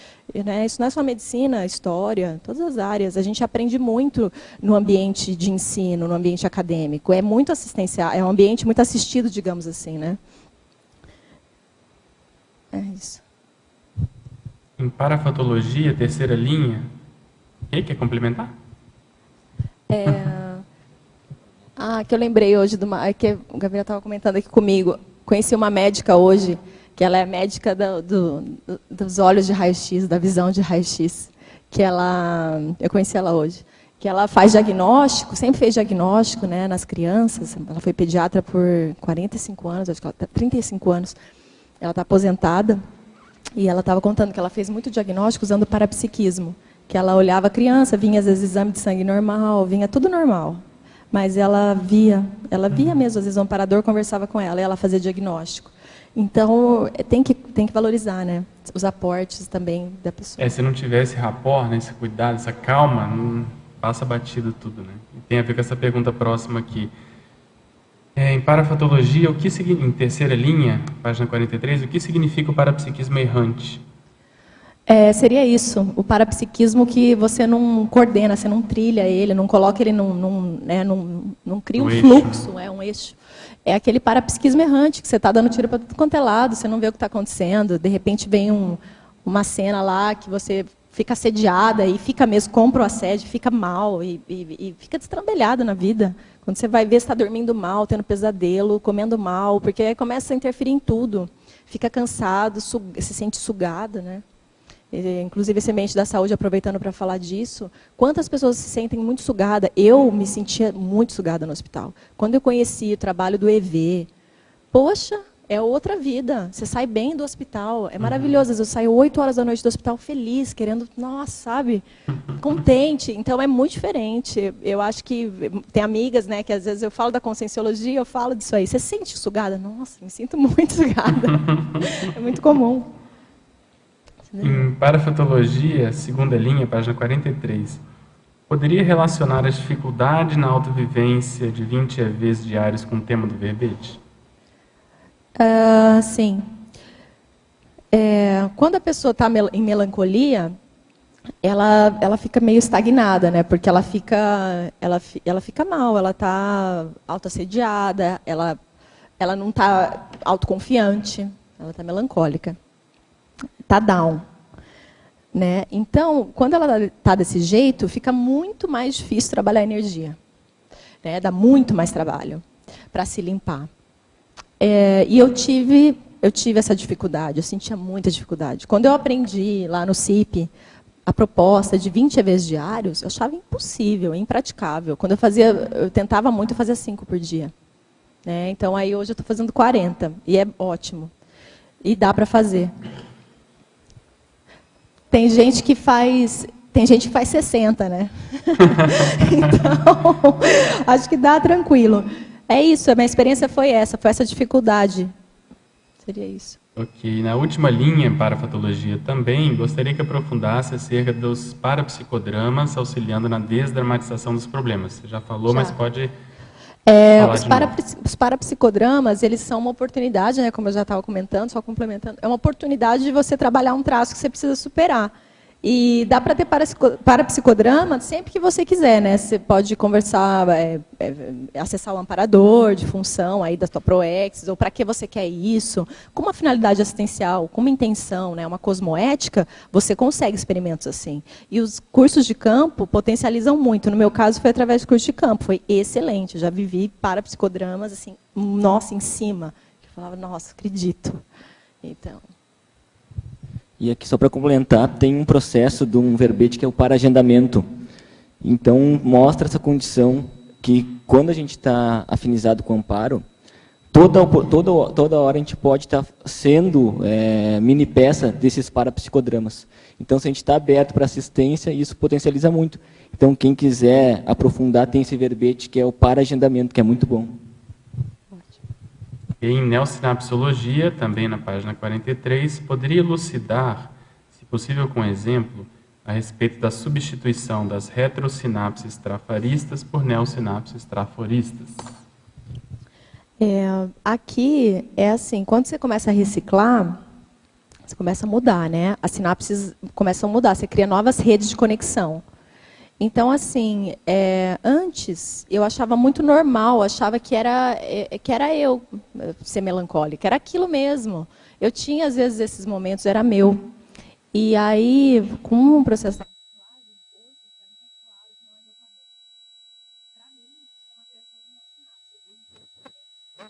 Né? Isso não é só medicina, história, todas as áreas. A gente aprende muito no ambiente de ensino, no ambiente acadêmico. É muito assistencial, é um ambiente muito assistido, digamos assim. Né? É isso. Em Parafatologia, terceira linha, quer complementar? Que eu lembrei hoje, que o Gabriel estava comentando aqui comigo. Conheci uma médica hoje, que ela é médica dos olhos de raio-x, da visão de raio-x. Eu conheci ela hoje. Que ela faz diagnóstico, sempre fez diagnóstico, né, nas crianças. Ela foi pediatra por 45 anos, acho que ela 35 anos. Ela está aposentada. E ela estava contando que ela fez muito diagnóstico usando parapsiquismo. que ela olhava a criança, vinha às vezes exame de sangue normal, vinha tudo normal. Mas ela via mesmo, às vezes o amparador conversava com ela e ela fazia diagnóstico. Então, tem que valorizar, né, os aportes também da pessoa. Se não tiver esse rapport, né, esse cuidado, essa calma, não passa batido tudo, né? E tem a ver com essa pergunta próxima aqui. Em parafatologia, em terceira linha, página 43, o que significa o parapsiquismo errante? Seria isso, o parapsiquismo que você não coordena, você não trilha ele, não coloca ele não cria um fluxo, um eixo. É aquele parapsiquismo errante, que você está dando tiro para tudo quanto é lado, você não vê o que está acontecendo, de repente vem uma cena lá que você fica assediada e fica mesmo, compra o assédio, fica mal e fica destrambelhada na vida. Quando você vai ver, você está dormindo mal, tendo pesadelo, comendo mal, porque aí começa a interferir em tudo. Fica cansado, se sente sugado, né? Inclusive, esse ambiente da saúde, aproveitando para falar disso, quantas pessoas se sentem muito sugadas? Eu me sentia muito sugada no hospital. Quando eu conheci o trabalho do EV, poxa, é outra vida. Você sai bem do hospital, é maravilhoso. Eu saio 8 horas da noite do hospital feliz, querendo, nossa, sabe, contente. Então, é muito diferente. Eu acho que tem amigas, né, que às vezes eu falo da conscienciologia, eu falo disso aí. Você se sente sugada? Nossa, me sinto muito sugada. É muito comum. Em parafatologia, segunda linha, página 43, poderia relacionar as dificuldades na autovivência de 20 EVs diários com o tema do verbete? Sim. Quando a pessoa está em melancolia, ela fica meio estagnada, né? Porque ela fica mal, ela está autoassediada, ela não está autoconfiante, ela está melancólica. Está down. Né? Então, quando ela está desse jeito, fica muito mais difícil trabalhar a energia. Né? Dá muito mais trabalho para se limpar. E eu tive essa dificuldade, eu sentia muita dificuldade. Quando eu aprendi lá no CIP a proposta de 20 EVs diários, eu achava impossível, impraticável. Quando eu tentava muito, eu fazia 5 por dia. Né? Então, aí hoje eu estou fazendo 40, e é ótimo. E dá para fazer. Tem gente que faz 60, né? Então, acho que dá tranquilo. É isso, a minha experiência foi essa dificuldade. Seria isso. Ok, na última linha, parafatologia também, gostaria que aprofundasse acerca dos parapsicodramas auxiliando na desdramatização dos problemas. Você já falou, mas pode... Os parapsicodramas, eles são uma oportunidade, né, como eu já estava comentando, só complementando, é uma oportunidade de você trabalhar um traço que você precisa superar. E dá para ter parapsicodrama sempre que você quiser, né? Você pode conversar, acessar o amparador de função aí da tua ProEx, ou para que você quer isso, com uma finalidade assistencial, com uma intenção, né, uma cosmoética, você consegue experimentos assim. E os cursos de campo potencializam muito. No meu caso, foi através do curso de campo, foi excelente. Eu já vivi parapsicodramas, assim, nossa, em cima. Eu falava, nossa, acredito. Então... E aqui, só para complementar, tem um processo de um verbete que é o para-agendamento. Então, mostra essa condição que, quando a gente está afinizado com o amparo, toda hora a gente pode estar sendo mini peça desses parapsicodramas. Então, se a gente está aberto para assistência, isso potencializa muito. Então, quem quiser aprofundar, tem esse verbete que é o para-agendamento, que é muito bom. Em neosinapsologia, também na página 43, poderia elucidar, se possível com exemplo, a respeito da substituição das retrosinapses trafaristas por neosinapses traforistas? Aqui é assim, quando você começa a reciclar, você começa a mudar, né? As sinapses começam a mudar, você cria novas redes de conexão. Então, assim, antes eu achava muito normal, achava que era eu ser melancólica, era aquilo mesmo. Eu tinha, às vezes, esses momentos, era meu. E aí, com um processo...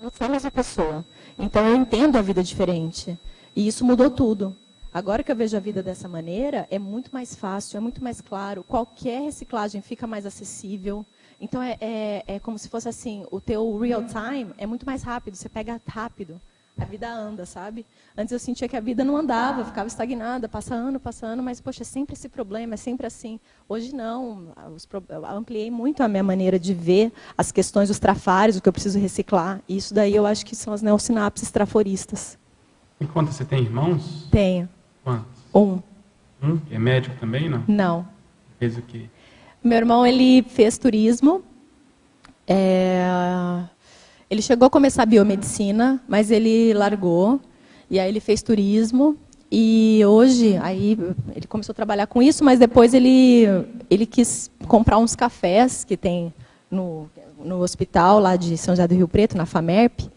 Eu sou a mesma pessoa. Então, eu entendo a vida diferente. E isso mudou tudo. Agora que eu vejo a vida dessa maneira, é muito mais fácil, é muito mais claro. Qualquer reciclagem fica mais acessível. Então, é como se fosse assim, o teu real time é muito mais rápido, você pega rápido a vida anda, sabe? Antes eu sentia que a vida não andava, ficava estagnada, passa ano, mas, poxa, é sempre esse problema, é sempre assim. Hoje não, eu ampliei muito a minha maneira de ver as questões dos trafários, o que eu preciso reciclar. E isso daí eu acho que são as neossinapses traforistas. E quanto você tem irmãos? Tenho. Quantos? Um. É médico também, não? Não. Fez o quê? Meu irmão, ele fez turismo. Ele chegou a começar biomedicina, mas ele largou. E aí ele fez turismo. E hoje, aí ele começou a trabalhar com isso, mas depois ele quis comprar uns cafés que tem no hospital lá de São José do Rio Preto, na FAMERP.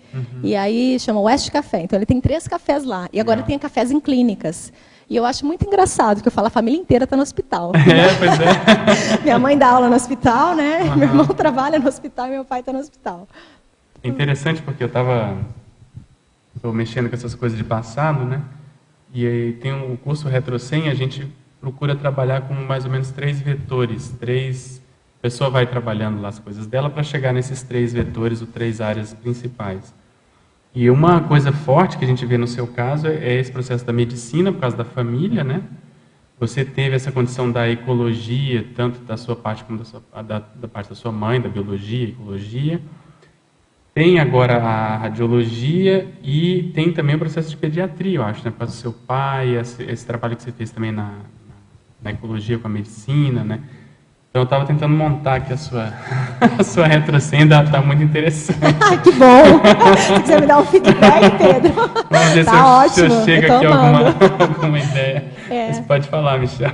E aí chama West Café. Então ele tem 3 cafés lá. E agora tem cafés em clínicas. E eu acho muito engraçado, que eu falo, a família inteira está no hospital. Pois é. Minha mãe dá aula no hospital, né? Meu irmão trabalha no hospital e meu pai está no hospital. É interessante porque eu estou mexendo com essas coisas de passado, né? E aí tem o curso RetroSem, a gente procura trabalhar com mais ou menos 3 vetores. A pessoa vai trabalhando lá as coisas dela para chegar nesses 3 vetores, ou 3 áreas principais. E uma coisa forte que a gente vê no seu caso é esse processo da medicina, por causa da família, né? Você teve essa condição da ecologia, tanto da sua parte como da parte da sua mãe, da biologia, ecologia. Tem agora a radiologia e tem também o processo de pediatria, eu acho, né? Por causa do seu pai, esse trabalho que você fez também na ecologia com a medicina, né? Então eu estava tentando montar aqui a sua RetroSem, está muito interessante. Que bom! Se quiser me dar um feedback, Pedro. Vamos ver Tá se eu ótimo, chego eu aqui tô a alguma ideia. Você pode falar, Michel.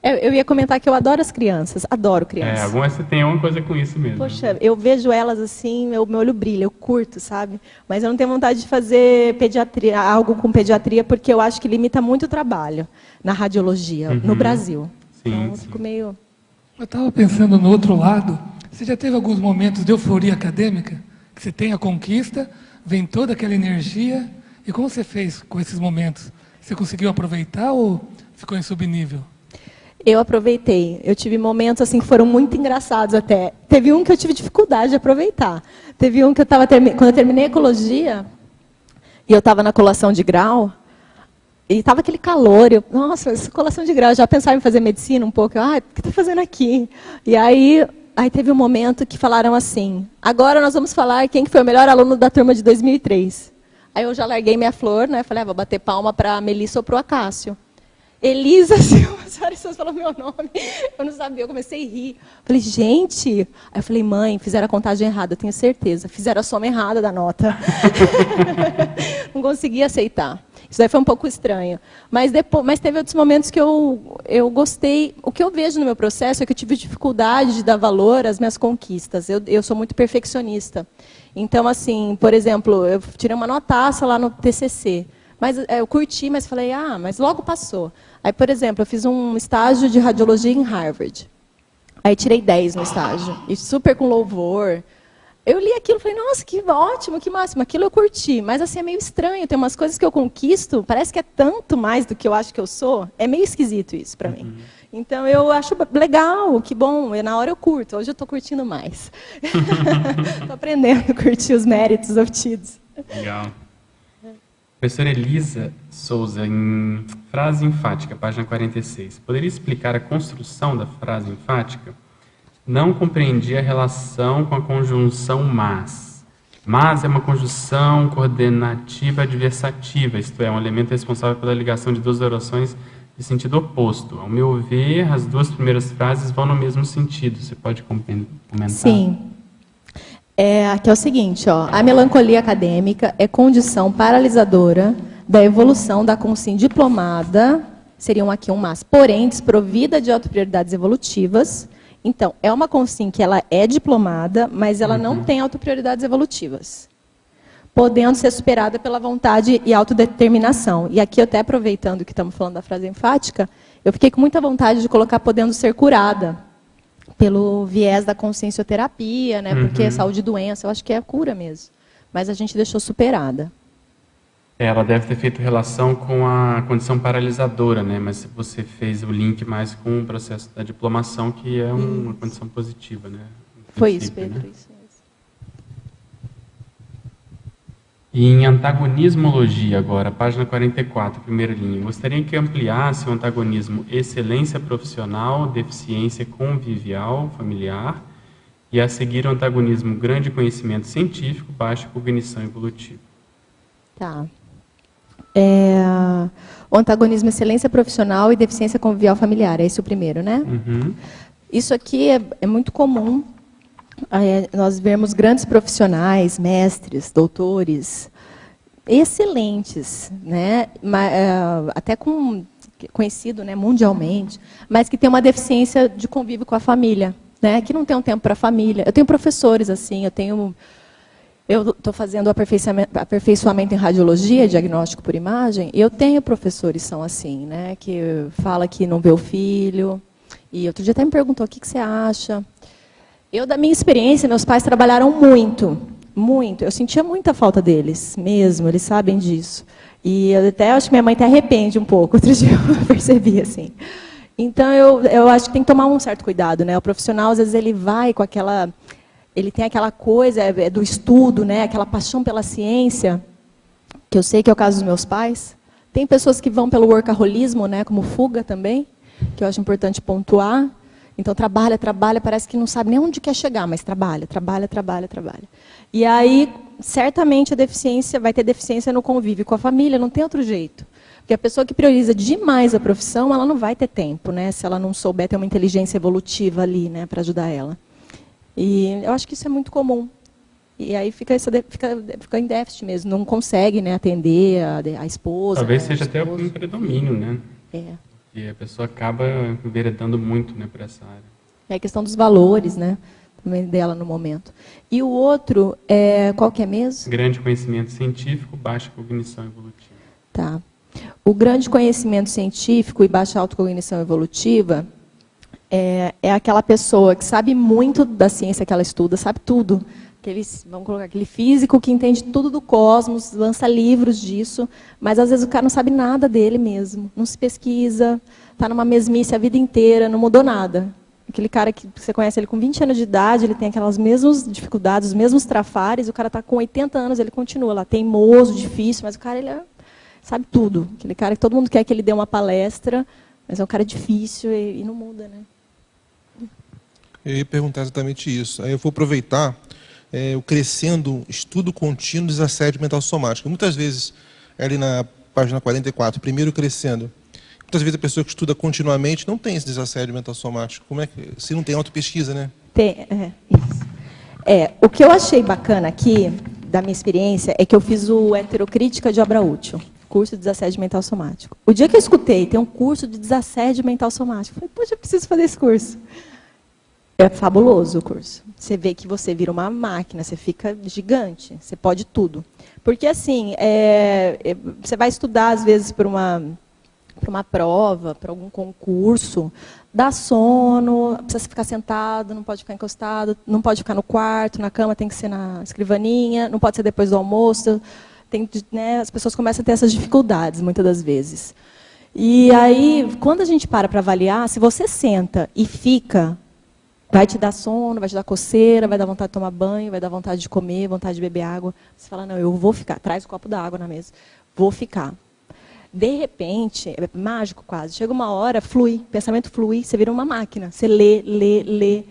Eu ia comentar que eu adoro as crianças, adoro crianças. Você tem alguma coisa com isso mesmo. Poxa, eu vejo elas assim, meu olho brilha, eu curto, sabe? Mas eu não tenho vontade de fazer pediatria, algo com pediatria, porque eu acho que limita muito o trabalho na radiologia, no Brasil. Sim, então, eu fico meio... Eu estava pensando no outro lado. Você já teve alguns momentos de euforia acadêmica? Que você tem a conquista, vem toda aquela energia. E como você fez com esses momentos? Você conseguiu aproveitar ou ficou em subnível? Eu aproveitei. Eu tive momentos assim que foram muito engraçados até. Teve um que eu tive dificuldade de aproveitar. Teve um que quando eu terminei ecologia, e eu estava na colação de grau, e estava aquele calor, nossa, essa colação de grau, eu já pensava em fazer medicina um pouco, o que estou fazendo aqui? E aí teve um momento que falaram assim, agora nós vamos falar quem que foi o melhor aluno da turma de 2003. Aí eu já larguei minha flor, né? Falei, vou bater palma para a Melissa ou para o Acácio. Elisa Silva, você falou meu nome, eu não sabia, eu comecei a rir. Falei, gente, aí eu falei, mãe, fizeram a contagem errada, eu tenho certeza, fizeram a soma errada da nota. Não consegui aceitar. Isso daí foi um pouco estranho. Mas teve outros momentos que eu gostei. O que eu vejo no meu processo é que eu tive dificuldade de dar valor às minhas conquistas. Eu sou muito perfeccionista. Então, assim, por exemplo, eu tirei uma notaça lá no TCC. Mas eu curti, mas falei, mas logo passou. Aí, por exemplo, eu fiz um estágio de radiologia em Harvard. Aí tirei 10 no estágio. E super com louvor. Eu li aquilo e falei, nossa, que ótimo, que máximo. Aquilo eu curti. Mas assim, é meio estranho. Tem umas coisas que eu conquisto, parece que é tanto mais do que eu acho que eu sou. É meio esquisito isso para mim. Então, eu acho legal, que bom. Na hora eu curto. Hoje eu estou curtindo mais. Estou aprendendo a curtir os méritos obtidos. Legal. Professora Elisa Souza, em frase enfática, página 46. Poderia explicar a construção da frase enfática? Não compreendi a relação com a conjunção mas. Mas é uma conjunção coordenativa adversativa, isto é, um elemento responsável pela ligação de duas orações de sentido oposto. Ao meu ver, as 2 primeiras frases vão no mesmo sentido. Você pode comentar? Sim. Aqui é o seguinte, a melancolia acadêmica é condição paralisadora da evolução da consciência diplomada, seriam aqui um mas, porém desprovida de autoprioridades evolutivas. Então, é uma consciência que ela é diplomada, mas ela não tem autoprioridades evolutivas, podendo ser superada pela vontade e autodeterminação. E aqui, até aproveitando que estamos falando da frase enfática, eu fiquei com muita vontade de colocar podendo ser curada, pelo viés da consciencioterapia, né? Porque saúde e doença, eu acho que é a cura mesmo. Mas a gente deixou superada. Ela deve ter feito relação com a condição paralisadora, né? Mas você fez o link mais com o processo da diplomação, que é uma condição positiva, né? Foi isso, Pedro, né? Isso mesmo. E em antagonismologia agora, página 44, primeira linha. Gostaria que ampliasse o antagonismo excelência profissional, deficiência convivial, familiar, e a seguir o antagonismo grande conhecimento científico, baixa cognição evolutiva. Tá. O antagonismo excelência profissional e deficiência convivial familiar, é esse o primeiro, né? Uhum. Isso aqui é muito comum, nós vemos grandes profissionais, mestres, doutores, excelentes, né? Até conhecido, né, mundialmente, mas que tem uma deficiência de convívio com a família, né? Que não tem um tempo para a família. Eu tenho professores assim, eu estou fazendo aperfeiçoamento em radiologia, diagnóstico por imagem, e eu tenho professores que são assim, né? Que fala que não vê o filho. E outro dia até me perguntou, o que você acha? Da minha experiência, meus pais trabalharam muito, muito. Eu sentia muita falta deles, mesmo, eles sabem disso. E eu até acho que minha mãe até arrepende um pouco, outro dia eu percebi assim. Então, eu acho que tem que tomar um certo cuidado, né? O profissional, às vezes, ele vai com aquela... Ele tem aquela coisa do estudo, né? Aquela paixão pela ciência, que eu sei que é o caso dos meus pais. Tem pessoas que vão pelo workaholismo, né? Como fuga também, que eu acho importante pontuar. Então, trabalha, parece que não sabe nem onde quer chegar, mas trabalha. E aí, certamente, a deficiência vai ter deficiência no convívio com a família, não tem outro jeito. Porque a pessoa que prioriza demais a profissão, ela não vai ter tempo, né? Se ela não souber ter uma inteligência evolutiva ali, né? Para ajudar ela. E eu acho que isso é muito comum. E aí fica em déficit mesmo, não consegue, né, atender a esposa. Talvez né, seja até um predomínio, né? E a pessoa acaba enveredando muito, né, para essa área. É a questão dos valores, né, também dela no momento. E o outro, qual que é mesmo? Grande conhecimento científico, baixa cognição evolutiva. Tá. O grande conhecimento científico e baixa autocognição evolutiva é aquela pessoa que sabe muito da ciência que ela estuda, sabe tudo. Vamos colocar aquele físico que entende tudo do cosmos, lança livros disso, mas às vezes o cara não sabe nada dele mesmo, não se pesquisa, está numa mesmice a vida inteira, não mudou nada. Aquele cara que você conhece ele com 20 anos de idade, ele tem aquelas mesmas dificuldades, os mesmos trafares, o cara está com 80 anos, ele continua lá, teimoso, difícil, mas o cara sabe tudo. Aquele cara que todo mundo quer que ele dê uma palestra, mas é um cara difícil e não muda, né? Eu ia perguntar exatamente isso. Aí eu vou aproveitar o crescendo estudo contínuo de desassédio mental somático. Muitas vezes, ali na página 44, primeiro crescendo, muitas vezes a pessoa que estuda continuamente não tem esse desassédio mental somático. Como é que, se não tem autopesquisa, né? Tem, isso. O que eu achei bacana aqui, da minha experiência, é que eu fiz o Heterocrítica de Obra Útil, curso de desassédio mental somático. O dia que eu escutei, tem um curso de desassédio mental somático, eu falei, poxa, eu preciso fazer esse curso. É fabuloso o curso. Você vê que você vira uma máquina, você fica gigante, você pode tudo. Porque, assim, você vai estudar, às vezes, para uma prova, para algum concurso, dá sono, precisa ficar sentado, não pode ficar encostado, não pode ficar no quarto, na cama tem que ser na escrivaninha, não pode ser depois do almoço. As pessoas começam a ter essas dificuldades, muitas das vezes. E aí, quando a gente para avaliar, se você senta e fica... Vai te dar sono, vai te dar coceira, vai dar vontade de tomar banho, vai dar vontade de comer, vontade de beber água. Você fala, não, eu vou ficar. Traz o copo d'água na mesa. Vou ficar. De repente, é mágico quase, chega uma hora, flui, pensamento flui, você vira uma máquina. Você lê.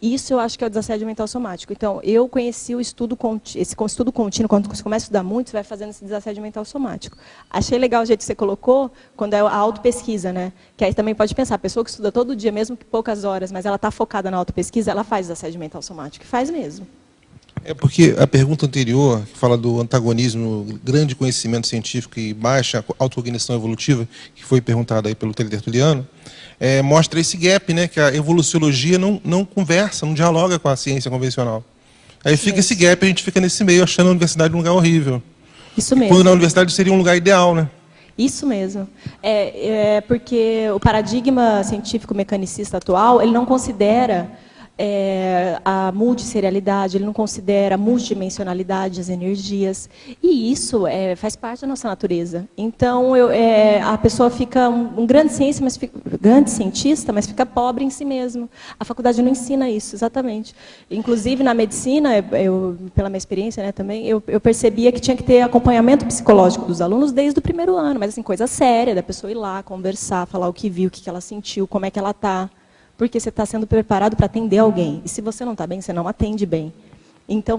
Isso eu acho que é o desassédio mental somático. Então, eu conheci o estudo contínuo, quando você começa a estudar muito, você vai fazendo esse desassédio mental somático. Achei legal o jeito que você colocou, quando é a autopesquisa, né? Que aí também pode pensar, a pessoa que estuda todo dia, mesmo que poucas horas, mas ela está focada na autopesquisa, ela faz desassédio mental somático, faz mesmo. É porque a pergunta anterior, que fala do antagonismo, grande conhecimento científico e baixa autocognição evolutiva, que foi perguntada aí pelo Tertuliano, mostra esse gap, né, que a evoluciologia não conversa, não dialoga com a ciência convencional. Aí fica esse gap, a gente fica nesse meio, achando a universidade um lugar horrível. Isso mesmo. Quando na universidade seria um lugar ideal, né? Isso mesmo. Porque o paradigma científico mecanicista atual, ele não considera a multisserialidade, ele não considera a multidimensionalidade das energias, e isso faz parte da nossa natureza. Então, a pessoa fica um grande cientista, mas fica pobre em si mesmo. A faculdade não ensina isso, exatamente. Inclusive, na medicina, pela minha experiência, né, também, eu percebia que tinha que ter acompanhamento psicológico dos alunos desde o primeiro ano, mas assim, coisa séria, da pessoa ir lá, conversar, falar o que viu, o que ela sentiu, como é que ela está. Porque você está sendo preparado para atender alguém. E se você não está bem, você não atende bem. Então,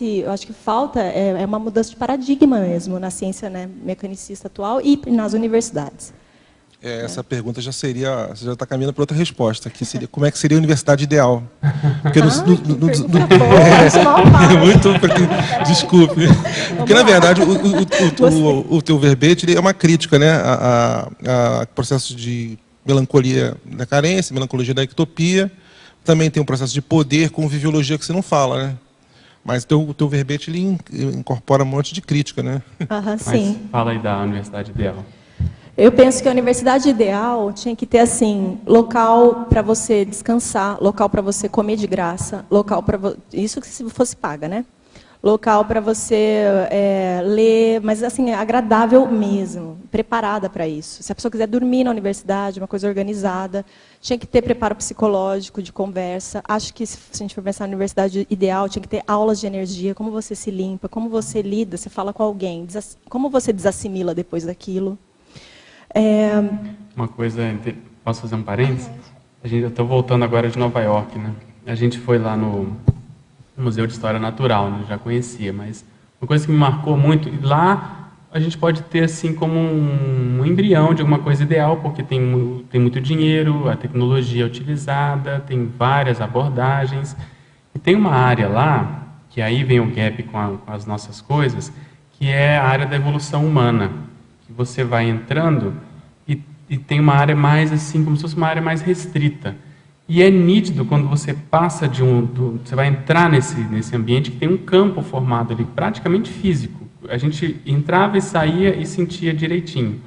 eu acho que falta uma mudança de paradigma mesmo na ciência, né, mecanicista atual e nas universidades. Essa pergunta você já está caminhando para outra resposta, que seria como é que seria a universidade ideal? Porque desculpe. Porque, na verdade, o teu verbete ele é uma crítica, né, a processo de melancolia da carência, melancolia da ectopia. Também tem um processo de poder com viviologia que você não fala, né? Mas o teu verbete ele incorpora um monte de crítica, né? Sim. Mas fala aí da universidade ideal. Eu penso que a universidade ideal tinha que ter assim, local para você descansar, local para você comer de graça, local para isso que se fosse paga, né? Local para você ler, mas assim, agradável mesmo, preparada para isso. Se a pessoa quiser dormir na universidade, uma coisa organizada, tinha que ter preparo psicológico, de conversa. Acho que se a gente for pensar na universidade ideal, tinha que ter aulas de energia, como você se limpa, como você lida, você fala com alguém, como você desassimila depois daquilo. Uma coisa, posso fazer um parênteses? Eu estou voltando agora de Nova York, né? A gente foi lá no Museu de História Natural, né? Já conhecia, mas uma coisa que me marcou muito, lá a gente pode ter assim como um embrião de alguma coisa ideal, porque tem muito dinheiro, a tecnologia é utilizada, tem várias abordagens, e tem uma área lá, que aí vem o gap com as nossas coisas, que é a área da evolução humana, que você vai entrando e tem uma área mais assim, como se fosse uma área mais restrita. E é nítido quando você passa você vai entrar nesse ambiente que tem um campo formado ali, praticamente físico. A gente entrava e saía e sentia direitinho.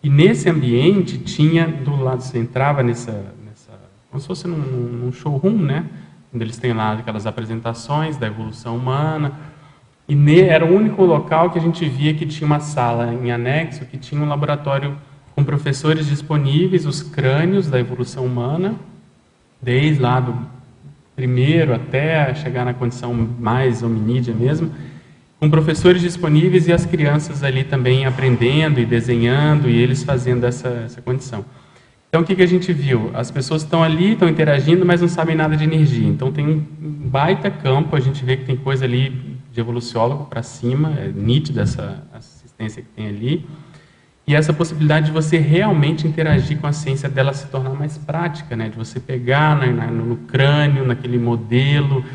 E nesse ambiente tinha do lado, você entrava como se fosse num showroom, né? Onde eles têm lá aquelas apresentações da evolução humana. E era o único local que a gente via que tinha uma sala em anexo, que tinha um laboratório com professores disponíveis, os crânios da evolução humana, desde lá do primeiro até chegar na condição mais hominídea mesmo, com professores disponíveis e as crianças ali também aprendendo e desenhando e eles fazendo essa condição. Então, o que a gente viu? As pessoas estão ali, estão interagindo, mas não sabem nada de energia. Então, tem um baita campo, a gente vê que tem coisa ali de evoluciólogo para cima, é nítida essa assistência que tem ali. E essa possibilidade de você realmente interagir com a ciência dela se tornar mais prática, né? De você pegar no crânio, naquele modelo,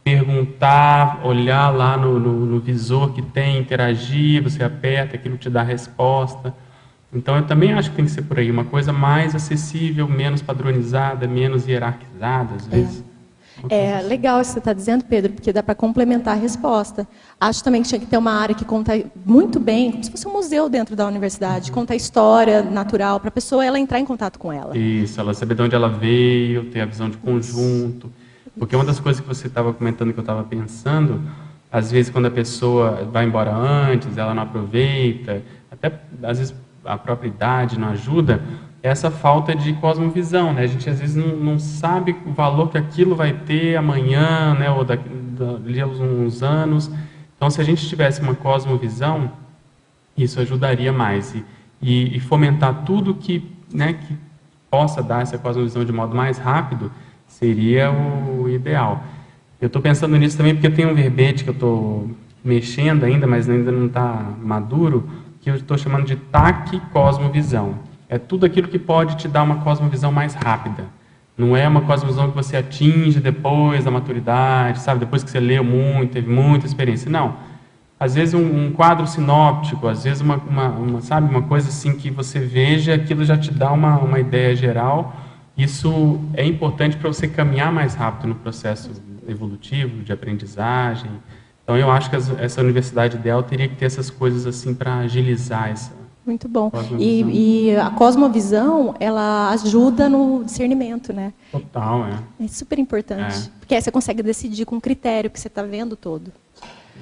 perguntar, olhar lá no visor que tem, interagir, você aperta, aquilo te dá a resposta. Então, eu também acho que tem que ser por aí, uma coisa mais acessível, menos padronizada, menos hierarquizada, às vezes. Legal isso que você está dizendo, Pedro, porque dá para complementar a resposta. Acho também que tinha que ter uma área que conta muito bem, como se fosse um museu dentro da universidade, conta a história natural, para a pessoa ela entrar em contato com ela. Isso, ela saber de onde ela veio, ter a visão de conjunto. Porque uma das coisas que você estava comentando, que eu estava pensando, às vezes quando a pessoa vai embora antes, ela não aproveita, até às vezes a própria idade não ajuda, essa falta de cosmovisão, né? A gente às vezes não sabe o valor que aquilo vai ter amanhã, né? Ou dali a uns anos. Então, se a gente tivesse uma cosmovisão, isso ajudaria mais. E fomentar tudo que possa dar essa cosmovisão de modo mais rápido, seria o ideal. Eu estou pensando nisso também porque tem um verbete que eu estou mexendo ainda, mas ainda não está maduro, que eu estou chamando de taquicosmovisão. É tudo aquilo que pode te dar uma cosmovisão mais rápida. Não é uma cosmovisão que você atinge depois da maturidade, sabe? Depois que você leu muito, teve muita experiência. Não. Às vezes um quadro sinóptico, às vezes sabe, uma coisa assim que você veja, aquilo já te dá uma ideia geral. Isso é importante para você caminhar mais rápido no processo evolutivo, de aprendizagem. Então, eu acho que essa universidade ideal teria que ter essas coisas assim para agilizar Muito bom. Cosmovisão. E a cosmovisão, ela ajuda no discernimento, né? Total, é. É super importante. Porque aí você consegue decidir com critério que você está vendo todo.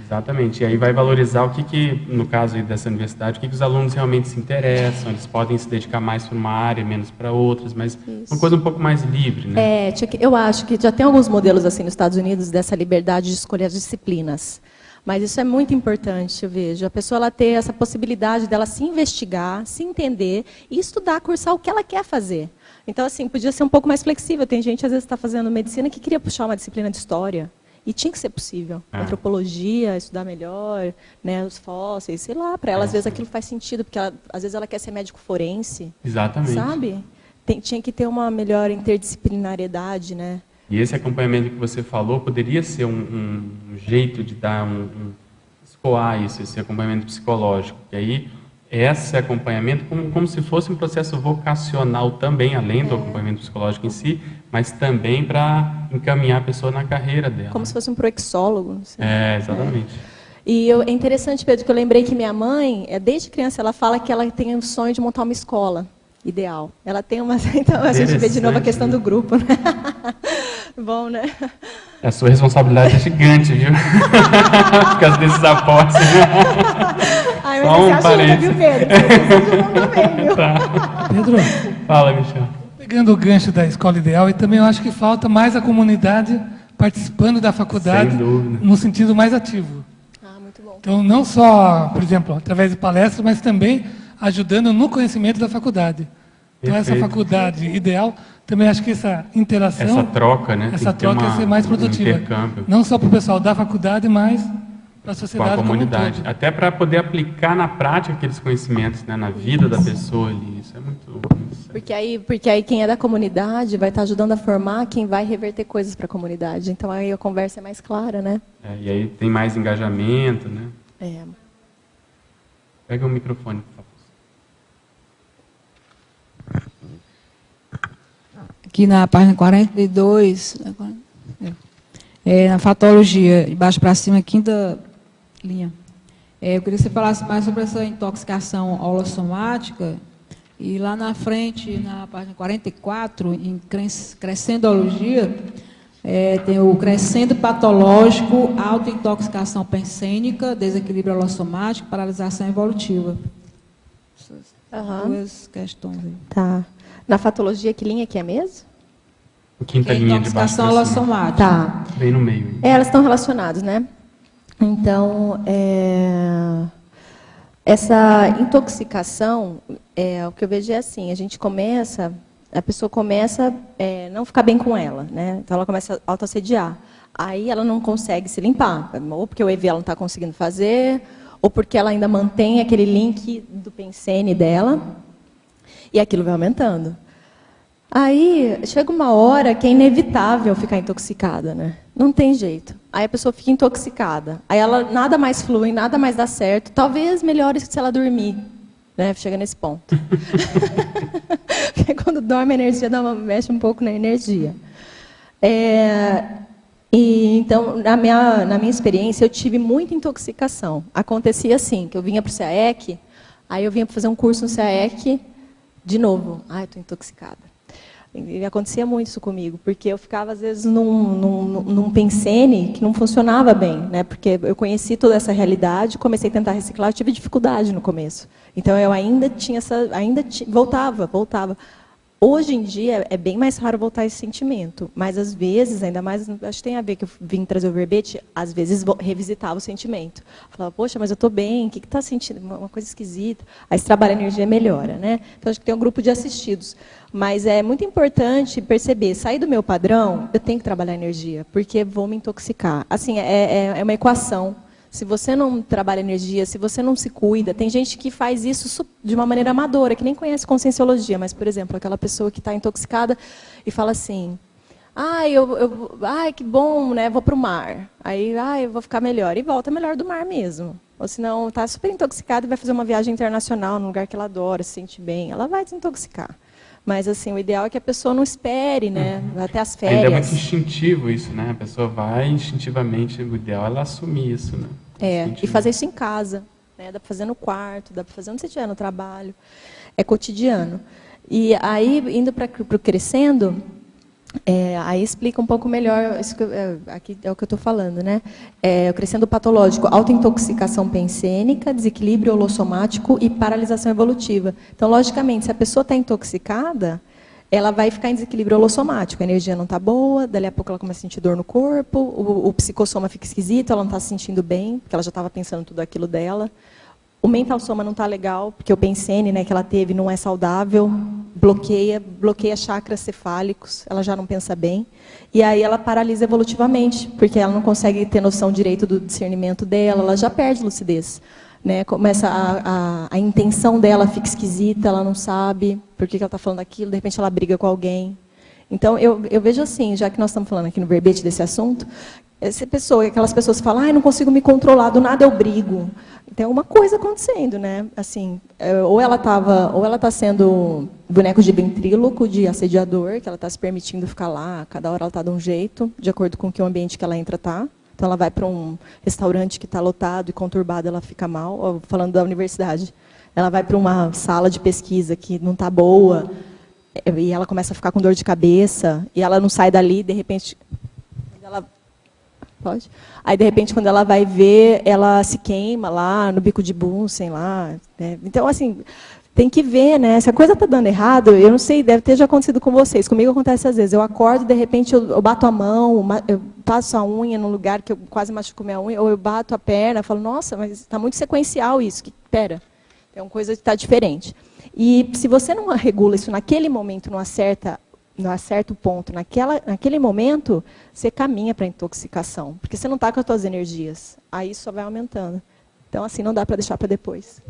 Exatamente. E aí vai valorizar o que no caso aí dessa universidade, o que os alunos realmente se interessam. Eles podem se dedicar mais para uma área, menos para outras, mas uma coisa um pouco mais livre, né? Eu acho que já tem alguns modelos assim nos Estados Unidos dessa liberdade de escolher as disciplinas. Mas isso é muito importante, eu vejo. A pessoa ela ter essa possibilidade dela se investigar, se entender e estudar, cursar o que ela quer fazer. Então, assim, podia ser um pouco mais flexível. Tem gente, às vezes, que está fazendo medicina que queria puxar uma disciplina de história. E tinha que ser possível. Antropologia, estudar melhor, né, os fósseis, sei lá. Para ela, às vezes, aquilo faz sentido, porque ela, às vezes ela quer ser médico forense. Exatamente. Sabe? Tinha que ter uma melhor interdisciplinariedade, né? E esse acompanhamento que você falou poderia ser um jeito de dar escoar isso, esse acompanhamento psicológico. E aí, esse acompanhamento como se fosse um processo vocacional também, além do acompanhamento psicológico em si, mas também para encaminhar a pessoa na carreira dela. Como se fosse um proexólogo. Assim. Exatamente. E é interessante, Pedro, que eu lembrei que minha mãe, desde criança, ela fala que ela tem um sonho de montar uma escola ideal. Ela tem uma... Então, a gente vê de novo a questão do grupo, né? Bom, né? A sua responsabilidade é gigante, viu? Por causa desses aportes. Ai, mas você ajuda, viu, Pedro? Você ajuda também, viu? Tá. Pedro, Fala, Michel. pegando o gancho da escola ideal, e também eu acho que falta mais a comunidade participando da faculdade Sem dúvida. no sentido mais ativo. Muito bom. Então, não só, por exemplo, através de palestras, mas também ajudando no conhecimento da faculdade. Então, essa Perfeito. faculdade ideal, também acho que essa interação, Essa troca, né? essa Tem que ter troca ia ser mais um produtiva. intercâmbio Não só para o pessoal da faculdade, mas para a com a sociedade comunidade. como um todo. Até para poder aplicar na prática aqueles conhecimentos, né? Na vida da pessoa ali. Isso é muito... Porque aí quem é da comunidade vai estar ajudando a formar quem vai reverter coisas para a comunidade. Então aí a conversa é mais clara, né? E aí tem mais engajamento, né? Pega o microfone, por favor. Aqui na página 42, na fatologia, de baixo para cima, quinta linha. Eu queria que você falasse mais sobre essa intoxicação holossomática. E lá na frente, na página 44, em crescendologia, tem o crescendo patológico, autointoxicação pensênica, desequilíbrio holossomático, paralisação evolutiva. Essas duas questões aí. Tá. Na patologia, que linha que é mesmo? Quinta linha de baixo Intoxicação pra cima. holossomática. Tá. Bem no meio. Elas estão relacionadas, né? Então, essa intoxicação, o que eu vejo é assim, a pessoa começa a não ficar bem com ela, né? Então ela começa a autoassediar. Aí ela não consegue se limpar, ou porque o EV ela não está conseguindo fazer, ou porque ela ainda mantém aquele link do pensene dela, e aquilo vai aumentando. Aí chega uma hora que é inevitável ficar intoxicada, né? Não tem jeito. Aí a pessoa fica intoxicada. Aí ela nada mais flui, nada mais dá certo. Talvez melhore se ela dormir, né? Chega nesse ponto. Porque quando dorme a energia mexe um pouco na energia. E então na minha experiência eu tive muita intoxicação. Acontecia assim, que eu vinha para o CAEC, aí eu vinha para fazer um curso no CAEC, de novo, estou intoxicada. E acontecia muito isso comigo, porque eu ficava, às vezes, num pensene que não funcionava bem, né? Porque eu conheci toda essa realidade, comecei a tentar reciclar, eu tive dificuldade no começo. Então, eu ainda tinha voltava. Hoje em dia, é bem mais raro voltar esse sentimento, mas, às vezes, ainda mais, acho que tem a ver que eu vim trazer o verbete, às vezes, revisitava o sentimento. Falava, poxa, mas eu estou bem, o que está sentindo? Uma coisa esquisita. Aí, se trabalha a energia, melhora, né? Então, acho que tem um grupo de assistidos. Mas é muito importante perceber, sair do meu padrão, eu tenho que trabalhar a energia, porque vou me intoxicar. Assim, é uma equação. Se você não trabalha energia, se você não se cuida, tem gente que faz isso de uma maneira amadora, que nem conhece conscienciologia, mas, por exemplo, aquela pessoa que está intoxicada e fala assim, que bom, né? Vou para o mar. Aí, eu vou ficar melhor. E volta melhor do mar mesmo. Ou senão, está super intoxicada e vai fazer uma viagem internacional num lugar que ela adora, se sente bem. Ela vai desintoxicar. Mas, assim, o ideal é que a pessoa não espere, né? Até as férias. Ainda é muito instintivo isso, né? A pessoa vai instintivamente, o ideal é ela assumir isso, né? E fazer isso em casa. né? Dá para fazer no quarto, dá para fazer onde você estiver no trabalho. É cotidiano. E aí, indo para o crescendo, aí explica um pouco melhor, isso que aqui é o que eu estou falando, né? O crescendo patológico, autointoxicação pensênica, desequilíbrio holossomático e paralisação evolutiva. Então, logicamente, se a pessoa está intoxicada, ela vai ficar em desequilíbrio holossomático, a energia não está boa, dali a pouco ela começa a sentir dor no corpo, o psicossoma fica esquisito, ela não está se sentindo bem, porque ela já estava pensando tudo aquilo dela. O mental soma não está legal, porque o pensene, né, que ela teve não é saudável, bloqueia chakras cefálicos, ela já não pensa bem. E aí ela paralisa evolutivamente, porque ela não consegue ter noção direito do discernimento dela, ela já perde lucidez. Né? Começa a intenção dela fica esquisita, ela não sabe por que ela está falando aquilo, de repente ela briga com alguém. Então, eu vejo assim, já que nós estamos falando aqui no verbete desse assunto, aquelas pessoas que falam, não consigo me controlar, do nada eu brigo. Tem alguma coisa acontecendo, né? Assim, ou ela está sendo boneco de ventríloco, de assediador, que ela está se permitindo ficar lá, cada hora ela está de um jeito, de acordo com que o ambiente que ela entra está. Então, ela vai para um restaurante que está lotado e conturbado, ela fica mal. Falando da universidade, ela vai para uma sala de pesquisa que não está boa, e ela começa a ficar com dor de cabeça, e ela não sai dali, de repente... Pode? Aí, de repente, quando ela vai ver, ela se queima lá no bico de Bunsen lá. Né? Então, assim, tem que ver, né? Se a coisa está dando errado, eu não sei, deve ter já acontecido com vocês. Comigo acontece às vezes. Eu acordo, de repente, eu bato a mão, eu passo a unha num lugar que eu quase machuco minha unha, ou eu bato a perna, falo, nossa, mas está muito sequencial isso. Espera, é uma coisa que está diferente. E se você não regula isso naquele momento, não acerta o ponto, naquele momento, você caminha para a intoxicação, porque você não está com as suas energias. Aí isso só vai aumentando. Então, assim, não dá para deixar para depois.